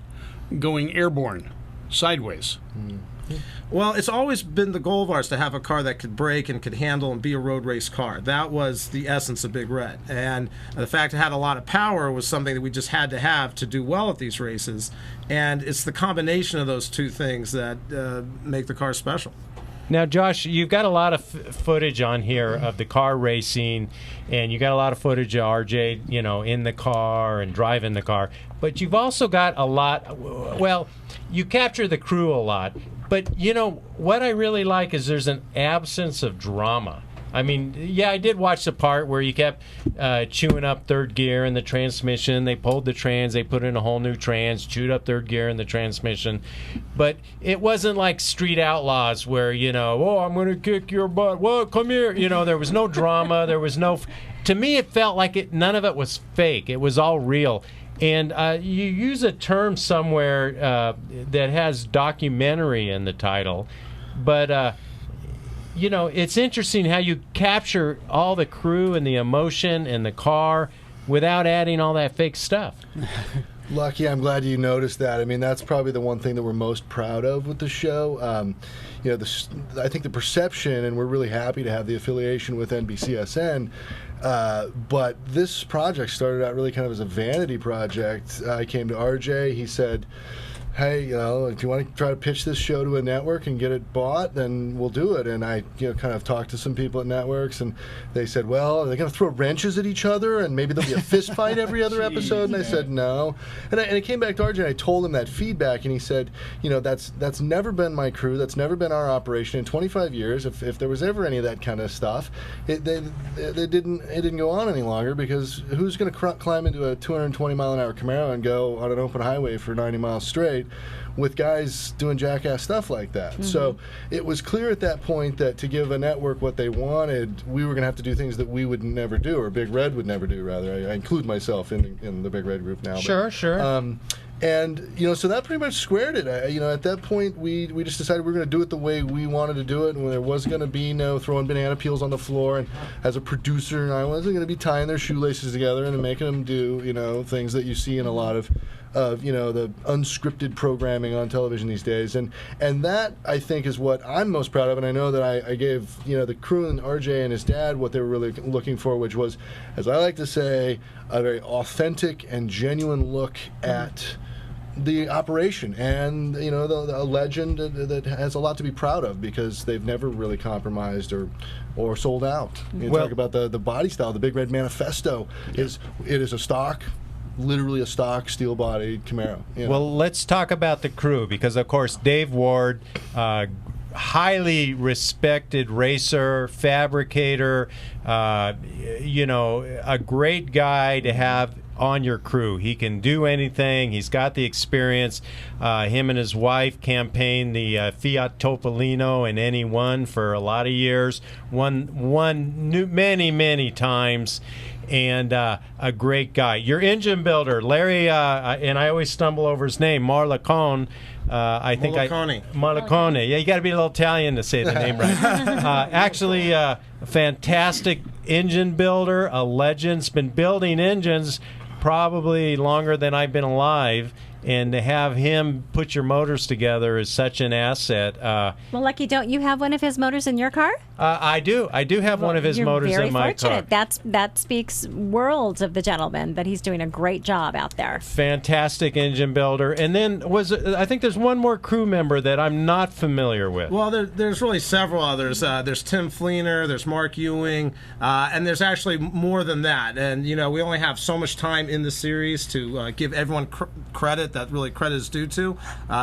going airborne sideways. Well, it's always been the goal of ours to have a car that could brake and could handle and be a road race car. That was the essence of Big Red. And the fact it had a lot of power was something that we just had to have to do well at these races. And it's the combination of those two things that make the car special. Now, Josh, you've got a lot of footage on here of the car racing, and you got a lot of footage of RJ, in the car and driving the car. But you've also got a lot, well, you capture the crew a lot. But, what I really like is there's an absence of drama. I mean, yeah, I did watch the part where you kept chewing up third gear in the transmission. They pulled the trans, they put in a whole new trans, chewed up third gear in the transmission. But it wasn't like Street Outlaws where, oh, I'm going to kick your butt. Well, come here. There was no drama. There was no... To me, it felt like none of it was fake. It was all real. And you use a term somewhere that has documentary in the title, but... it's interesting how you capture all the crew and the emotion and the car without adding all that fake stuff. Lucky, I'm glad you noticed that. I mean, that's probably the one thing that we're most proud of with the show. I think the perception, and we're really happy to have the affiliation with NBCSN, but this project started out really kind of as a vanity project. I came to RJ, he said, hey, if you want to try to pitch this show to a network and get it bought, then we'll do it. And I, kind of talked to some people at networks, and they said, well, are they going to throw wrenches at each other, and maybe there'll be a fist fight every other episode? And I said, no. And I came back to RJ, and I told him that feedback, and he said, that's never been my crew, that's never been our operation in 25 years. If there was ever any of that kind of stuff, it didn't go on any longer, because who's going to climb into a 220-mile-an-hour Camaro and go on an open highway for 90 miles straight with guys doing jackass stuff like that? Mm-hmm. So it was clear at that point that to give a network what they wanted, we were going to have to do things that we would never do, or Big Red would never do, rather. I include myself in the Big Red group now. Sure. And, so that pretty much squared it. At that point, we just decided we were going to do it the way we wanted to do it, and there was going to be no throwing banana peels on the floor. And as a producer, I wasn't going to be tying their shoelaces together and making them do, things that you see in a lot of the unscripted programming on television these days. And that, I think, is what I'm most proud of. And I know that I gave, the crew and RJ and his dad what they were really looking for, which was, as I like to say, a very authentic and genuine look at the operation, and a legend that has a lot to be proud of because they've never really compromised or sold out. You talk about the body style. The Big Red Manifesto is a stock. Literally a stock steel-bodied Camaro. Well, let's talk about the crew because, of course, Dave Ward, highly respected racer, fabricator, a great guy to have on your crew. He can do anything. He's got the experience. Him and his wife campaigned the Fiat Topolino and NE1 for a lot of years. Won many times. And a great guy. Your engine builder, Larry, and I always stumble over his name, Marlacone. Marlacone. Yeah, you got to be a little Italian to say the name right. Actually, a fantastic engine builder, a legend. Has been building engines probably longer than I've been alive. And to have him put your motors together is such an asset. Well, Lucky, don't you have one of his motors in your car? I do. I do have one of his motors in my car. That speaks worlds of the gentleman, that he's doing a great job out there. Fantastic engine builder. And then I think there's one more crew member that I'm not familiar with. Well, there's really several others. There's Tim Fleener, there's Mark Ewing, and there's actually more than that. And, we only have so much time in the series to give everyone credit that really credit is due to.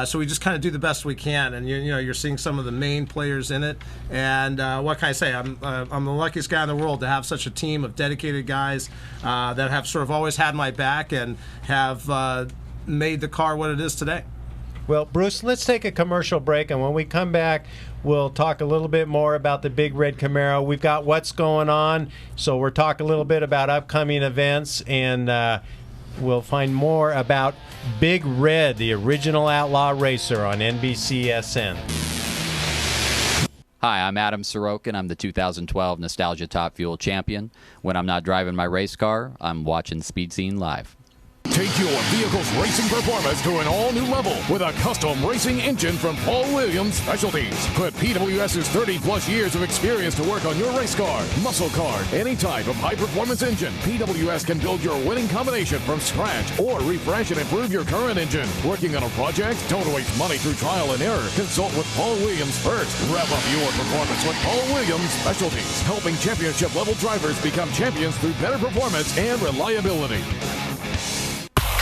So we just kind of do the best we can. And, you're seeing some of the main players in it. And what can I say? I'm the luckiest guy in the world to have such a team of dedicated guys that have sort of always had my back and have made the car what it is today. Well, Bruce, let's take a commercial break, and when we come back, we'll talk a little bit more about the Big Red Camaro. We've got what's going on, so we'll talk a little bit about upcoming events, and we'll find more about Big Red, the original outlaw racer on NBCSN. Hi, I'm Adam Sorokin. I'm the 2012 Nostalgia Top Fuel champion. When I'm not driving my race car, I'm watching Speed Scene Live. Take your vehicle's racing performance to an all-new level with a custom racing engine from Paul Williams Specialties. Put PWS's 30-plus years of experience to work on your race car, muscle car, any type of high-performance engine. PWS can build your winning combination from scratch or refresh and improve your current engine. Working on a project? Don't waste money through trial and error. Consult with Paul Williams first. Rev up your performance with Paul Williams Specialties, helping championship-level drivers become champions through better performance and reliability.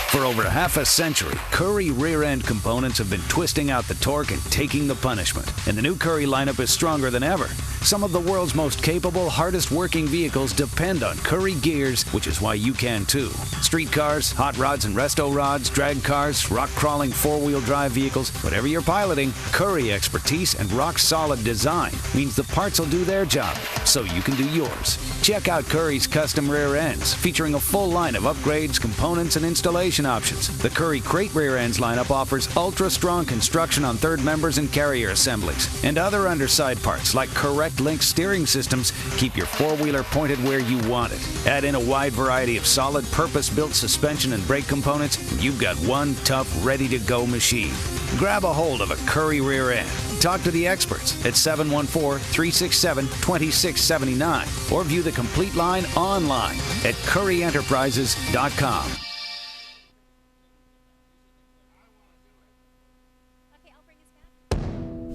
For over half a century, Currie rear-end components have been twisting out the torque and taking the punishment. And the new Currie lineup is stronger than ever. Some of the world's most capable, hardest-working vehicles depend on Currie gears, which is why you can too. Street cars, hot rods and resto rods, drag cars, rock-crawling four-wheel drive vehicles, whatever you're piloting, Currie expertise and rock-solid design means the parts will do their job, so you can do yours. Check out Currie's custom rear ends, featuring a full line of upgrades, components, and installation options. The Currie Crate rear ends lineup offers ultra-strong construction on third members and carrier assemblies. And other underside parts, like correct link steering systems, keep your four-wheeler pointed where you want it. Add in a wide variety of solid, purpose-built suspension and brake components, and you've got one tough, ready-to-go machine. Grab a hold of a Currie rear end. Talk to the experts at 714-367-2679 or view the complete line online at currieenterprises.com.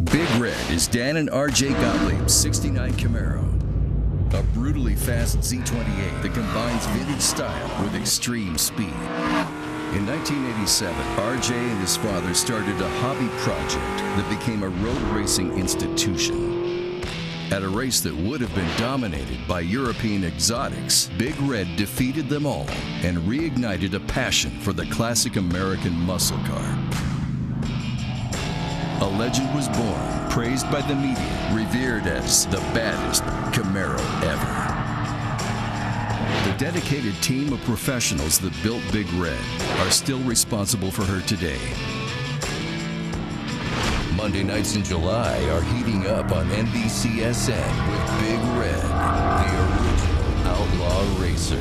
Big Red is Dan and RJ Gottlieb's 69 Camaro. A brutally fast Z28 that combines vintage style with extreme speed. In 1987, RJ and his father started a hobby project that became a road racing institution. At a race that would have been dominated by European exotics, Big Red defeated them all and reignited a passion for the classic American muscle car. A legend was born, praised by the media, revered as the baddest Camaro ever. The dedicated team of professionals that built Big Red are still responsible for her today. Monday nights in July are heating up on NBCSN with Big Red, the original outlaw racer.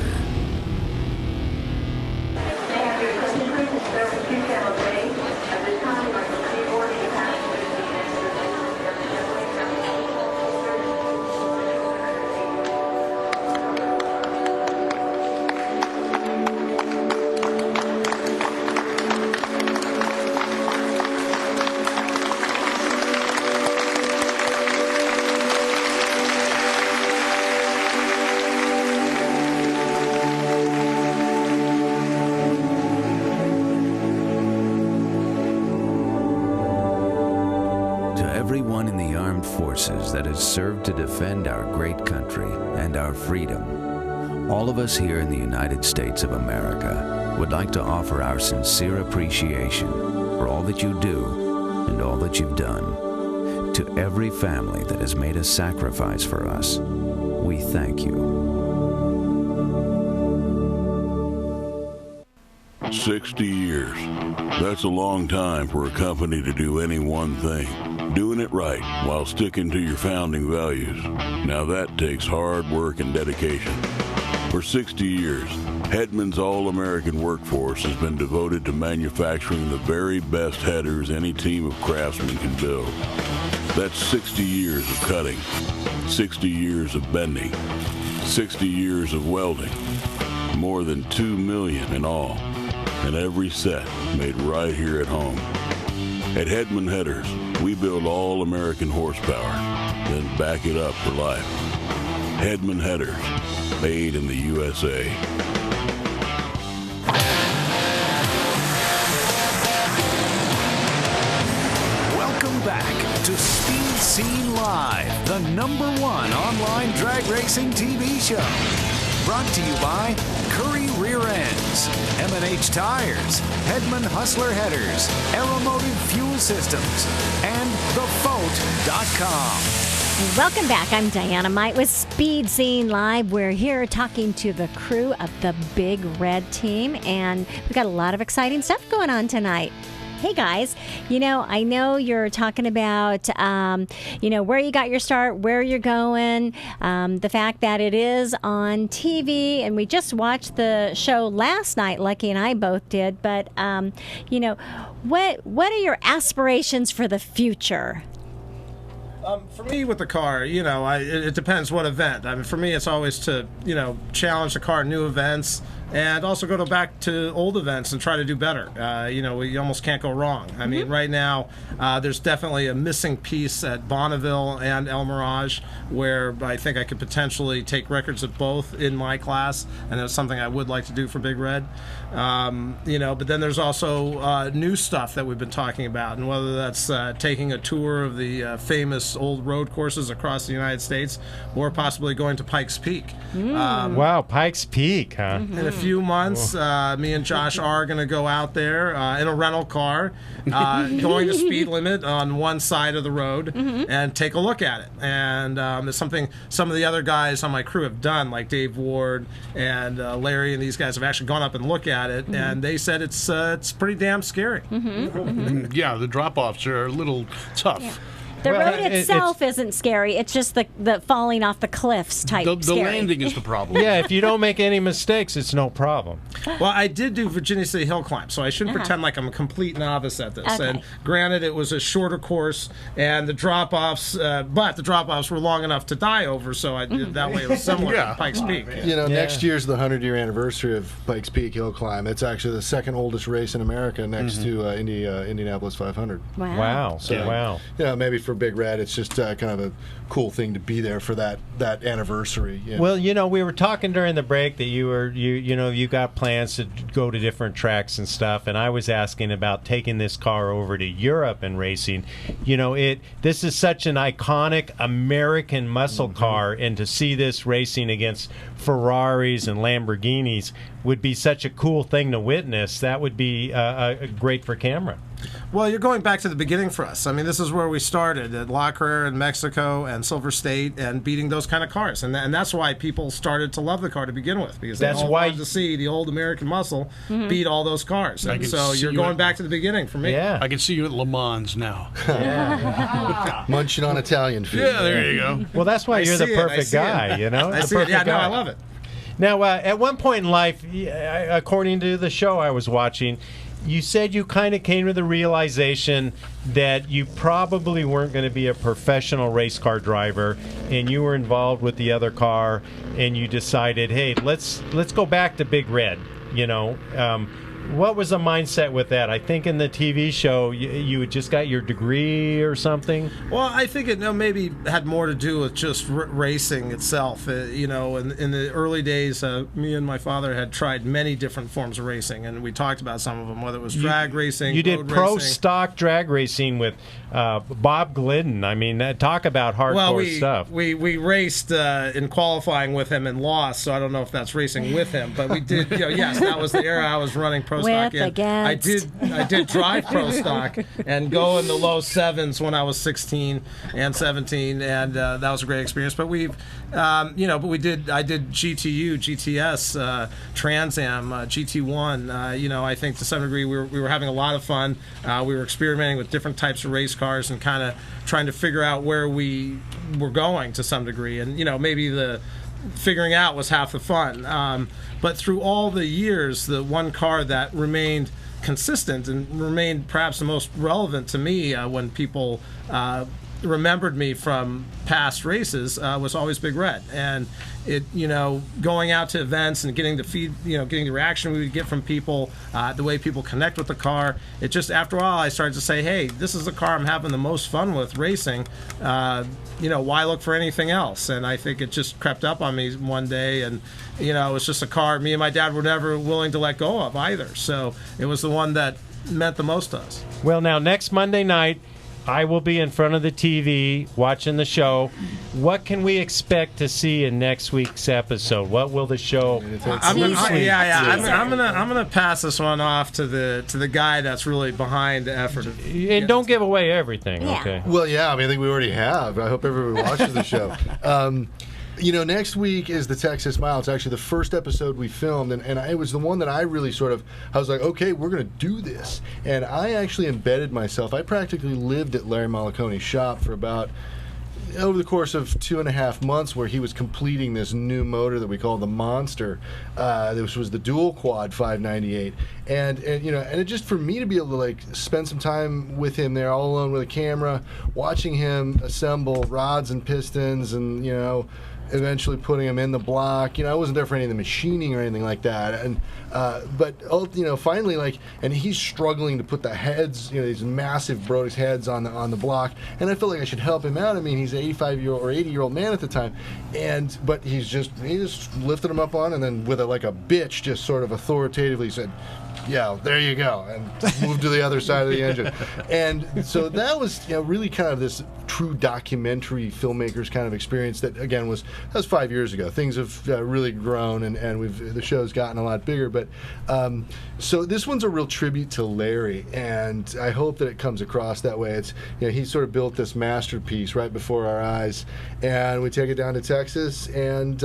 forces that has served to defend our great country and our freedom. All of us here in the United States of America would like to offer our sincere appreciation for all that you do and all that you've done. To every family that has made a sacrifice for us, we thank you. 60 years. That's a long time for a company to do any one thing. Doing it right while sticking to your founding values. Now that takes hard work and dedication. For 60 years, Hedman's all-American workforce has been devoted to manufacturing the very best headers any team of craftsmen can build. That's 60 years of cutting, 60 years of bending, 60 years of welding, more than 2 million in all, and every set made right here at home. At Hedman Headers, we build all-American horsepower, then back it up for life. Hedman Headers, made in the USA. Welcome back to Speed Scene Live, the #1 online drag racing TV show. Brought to you by Curry Rear Ends, M&H Tires, Hedman Hustler Headers, Aeromotive Fuel Systems, and TheFote.com. Welcome back. I'm Diana Might with Speed Scene Live. We're here talking to the crew of the Big Red team, and we've got a lot of exciting stuff going on tonight. Hey guys, I know you're talking about, where you got your start, where you're going, the fact that it is on TV, and we just watched the show last night, Lucky and I both did, but, what are your aspirations for the future? For me, with the car, it depends what event. I mean, for me, it's always to, challenge the car, new events, and also go back to old events and try to do better. We almost can't go wrong. I mean, right now, there's definitely a missing piece at Bonneville and El Mirage where I think I could potentially take records at both in my class, and that's something I would like to do for Big Red. But then there's also new stuff that we've been talking about, and whether that's taking a tour of the famous old road courses across the United States, or possibly going to Pikes Peak. Wow, Pikes Peak, huh? In a few months, me and Josh are going to go out there in a rental car, going to speed limit on one side of the road, and take a look at it. And it's something some of the other guys on my crew have done, like Dave Ward and Larry, and these guys have actually gone up and looked at it, and they said it's pretty damn scary. Yeah, the drop-offs are a little tough. The road itself isn't scary. It's just the falling off the cliffs type the scary. landing is the problem. Yeah, if you don't make any mistakes, it's no problem. Well, I did do Virginia City Hill Climb, so I shouldn't pretend like I'm a complete novice at this. Okay. And granted, it was a shorter course, and the drop-offs, but the drop-offs were long enough to die over, so I did that way. It was similar to Pikes Peak. Next year's the 100-year anniversary of Pikes Peak Hill Climb. It's actually the second oldest race in America, next to Indianapolis 500. Wow. So, maybe for Big Red, it's just kind of a cool thing to be there for that anniversary. Well, we were talking during the break that you got plans to go to different tracks and stuff, and I was asking about taking this car over to Europe and racing. This is such an iconic American muscle car, and to see this racing against Ferraris and Lamborghinis would be such a cool thing to witness. That would be great for camera. Well, you're going back to the beginning for us. I mean, this is where we started at La Carrera in Mexico and Silver State, and beating those kind of cars, and that's why people started to love the car to begin with, because they all wanted to see the old American muscle beat all those cars. And so you're going back to the beginning for me. I can see you at Le Mans now. Munching on Italian food. Yeah, there you go. Well, that's why you're the perfect guy. I see it. Yeah, no, I love it. Now, at one point in life, according to the show I was watching, you said you kind of came to the realization that you probably weren't going to be a professional race car driver, and you were involved with the other car, and you decided, hey, let's go back to Big Red. what was the mindset with that? I think in the TV show, you just got your degree or something. Well, I think it maybe had more to do with just racing itself. In the early days, me and my father had tried many different forms of racing, and we talked about some of them, whether it was drag racing, You did road pro racing. stock drag racing with Bob Glidden. I mean, talk about hardcore stuff. We raced in qualifying with him and lost, so I don't know if that's racing with him, but we did. Yes, that was the era I was running pro stock in. I did drive pro stock and go in the low sevens when I was 16 and 17, and that was a great experience. But I did GTU, GTS, Trans Am, GT1. I think to some degree we were having a lot of fun. We were experimenting with different types of race cars and kind of trying to figure out where we were going to some degree. And maybe the figuring out was half the fun. But through all the years, the one car that remained consistent and remained perhaps the most relevant to me when people remembered me from past races was always Big Red. And it, going out to events and getting the getting the reaction we would get from people, the way people connect with the car. It just, after a while, I started to say, hey, this is the car I'm having the most fun with racing. Why look for anything else? And I think it just crept up on me one day, and it was just a car me and my dad were never willing to let go of either. So it was the one that meant the most to us. Well, now next Monday night, I will be in front of the TV watching the show. What can we expect to see in next week's episode? What will the show? I'm gonna pass this one off to the guy that's really behind the effort. And don't give away everything, okay? Well, I think we already have. I hope everybody watches the show. Next week is the Texas Mile. It's actually the first episode we filmed, and it was the one that I really I was like, okay, we're going to do this. And I actually embedded myself. I practically lived at Larry Malaconi's shop for about, over the course of 2.5 months, where he was completing this new motor that we call the Monster. This was the dual quad 598. And it just, for me to be able to spend some time with him there all alone with a camera, watching him assemble rods and pistons and, eventually putting him in the block. I wasn't there for any of the machining or anything like that. And but finally, and he's struggling to put the heads, these massive Brodix heads on the block. And I felt like I should help him out. I mean, he's an 85-year-old or 80-year-old man at the time, but he just lifted him up on, and then with a bitch, just sort of authoritatively said, "Yeah, there you go," and moved to the other side of the engine. And so that was really kind of this true documentary filmmaker's kind of experience that, again, that was 5 years ago. Things have really grown, and the show's gotten a lot bigger. But so this one's a real tribute to Larry, and I hope that it comes across that way. It's he sort of built this masterpiece right before our eyes, and we take it down to Texas, and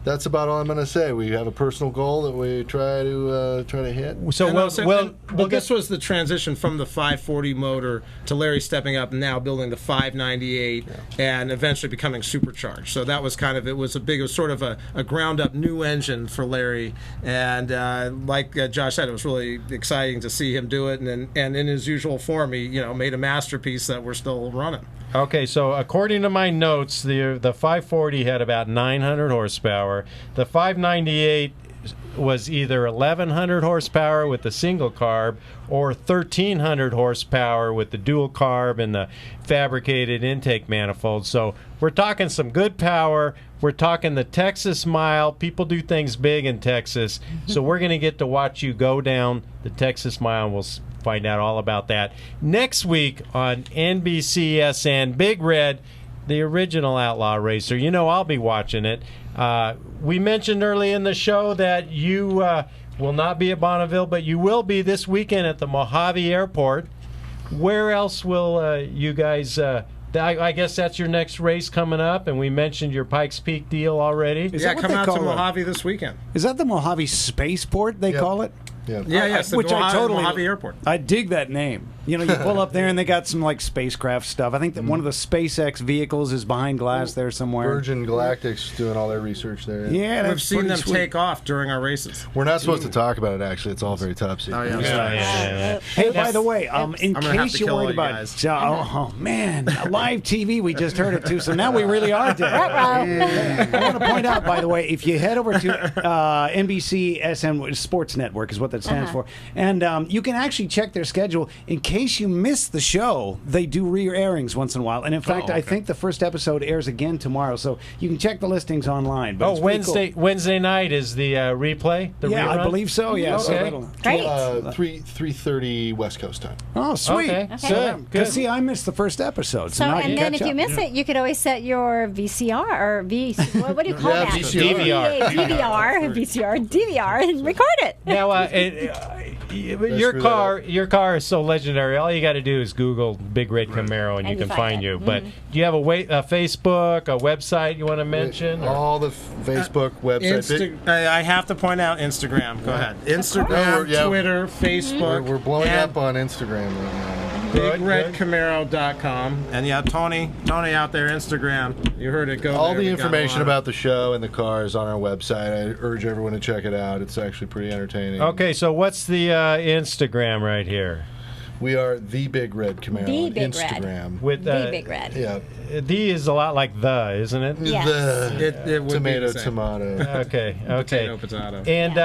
that's about all I'm going to say. We have a personal goal that we try to hit. This was the transition from the 540 motor to Larry stepping up and now building the 598 and eventually becoming supercharged. So that was it was sort of a ground up new engine for Larry. And like Josh said, it was really exciting to see him do it. And in his usual form, he made a masterpiece that we're still running. Okay, so according to my notes, the 540 had about 900 horsepower. The 598 was either 1,100 horsepower with the single carb or 1,300 horsepower with the dual carb and the fabricated intake manifold. So we're talking some good power. We're talking the Texas Mile. People do things big in Texas. So we're going to get to watch you go down the Texas Mile. We'll find out all about that next week on NBCSN. Big Red, the original outlaw racer. I'll be watching it. We mentioned early in the show that you will not be at Bonneville, but you will be this weekend at the Mojave Airport. Where else will you guys... I guess that's your next race coming up, and we mentioned your Pikes Peak deal already. Come out to Mojave this weekend. Is that the Mojave Spaceport they call it? Yeah, Which I totally Mojave Airport. I dig that name. You know, you pull up there and they got some like spacecraft stuff. I think that one of the SpaceX vehicles is behind glass there somewhere. Virgin Galactic's doing all their research there. Yeah, we've seen them take off during our races. We're not supposed to talk about it, actually. It's all very top secret. Oh, yeah. Hey, by the way, in I'm gonna have case to you're kill all worried you about guys. oh man, live TV, we just heard it too, so now we really are dead. I want to point out, by the way, if you head over to NBCSN Sports Network is what that stands for, and you can actually check their schedule in case you miss the show. They do re-airings once in a while, and in fact, I think the first episode airs again tomorrow, so you can check the listings online. But Wednesday night is the replay. The rerun? I believe so. Yeah, Okay. Great. 3:30 West Coast time. Oh, sweet. Okay. So, because see, I missed the first episode, so So, now I and can then catch if you up. miss it, you could always set your VCR or what do you call that? DVR, and record it. Now, your car is so legendary. All you got to do is Google Big Red Camaro, and you can find you. But do you have a Facebook, a website you want to mention? All the Facebook websites. I have to point out Instagram. Go ahead. Instagram, Twitter, Facebook. We're blowing up on Instagram right now. BigRedCamaro.com. And Tony out there, Instagram. You heard it. Go All there. the We got information a lot. about the show and the cars on our website. I urge everyone to check it out. It's actually pretty entertaining. Okay, so what's the Instagram right here? We are the Big Red Camaro The on Big Instagram. Red. With The Big Red. Yeah. The is a lot like the, isn't it? Yes. The It would be the same. tomato. Okay. Potato. And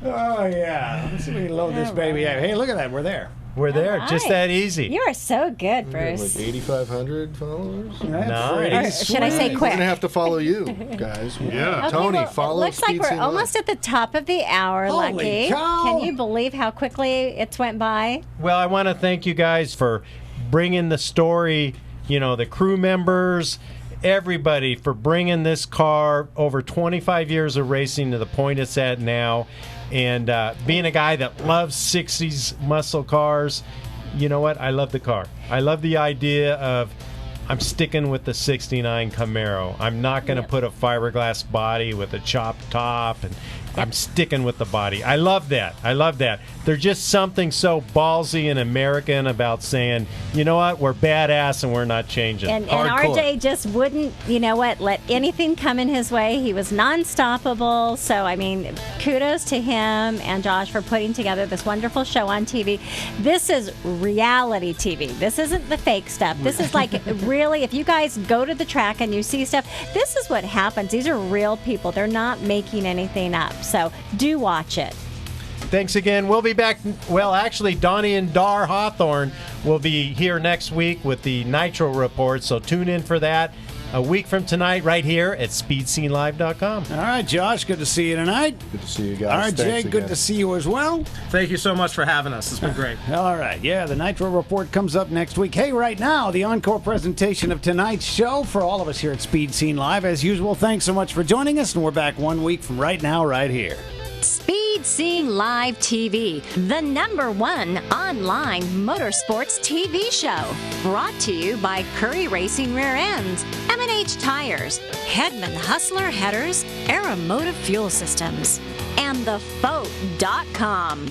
Oh yeah, let's see if we can load this baby out. Hey, look at that, we're there. we're there, All just right. that easy. You are so good, We have Bruce. like 8,500 followers. Nice. Or should I say We're quick? gonna have to follow you guys. Yeah. Okay, Tony, well, follow. It looks like Speed we're Scene almost Live. at the top of the hour, Holy Lucky. cow. Can you believe how quickly it's went by? Well, I want to thank you guys for bringing the story, the crew members, everybody for bringing this car over 25 years of racing to the point it's at now. And being a guy that loves 60s muscle cars, you know what? I love the car. I love the idea of I'm sticking with the 69 Camaro. I'm not going to put a fiberglass body with a chopped top, and I'm sticking with the body. I love that. There's just something so ballsy and American about saying, you know what, we're badass and we're not changing. And Hardcore. RJ just wouldn't, let anything come in his way. He was non-stoppable. So, I mean, kudos to him and Josh for putting together this wonderful show on TV. This is reality TV. This isn't the fake stuff. This is like really, if you guys go to the track and you see stuff, this is what happens. These are real people. They're not making anything up. So do watch it. Thanks again. We'll be back. Well, actually, Donnie and Dar Hawthorne will be here next week with the Nitro Report, so tune in for that a week from tonight right here at SpeedSceneLive.com. All right, Josh, good to see you tonight. Good to see you guys. Thanks RJ, good again. to see you as well. Thank you so much for having us. It's been great. All right, the Nitro Report comes up next week. Hey, right now, the encore presentation of tonight's show for all of us here at Speed Scene Live. As usual, thanks so much for joining us, and we're back 1 week from right now, right here. Speed Scene Live TV, the #1 online motorsports TV show. Brought to you by Curry Racing Rear Ends, M&H Tires, Hedman Hustler Headers, Aeromotive Fuel Systems, and theFoat.com.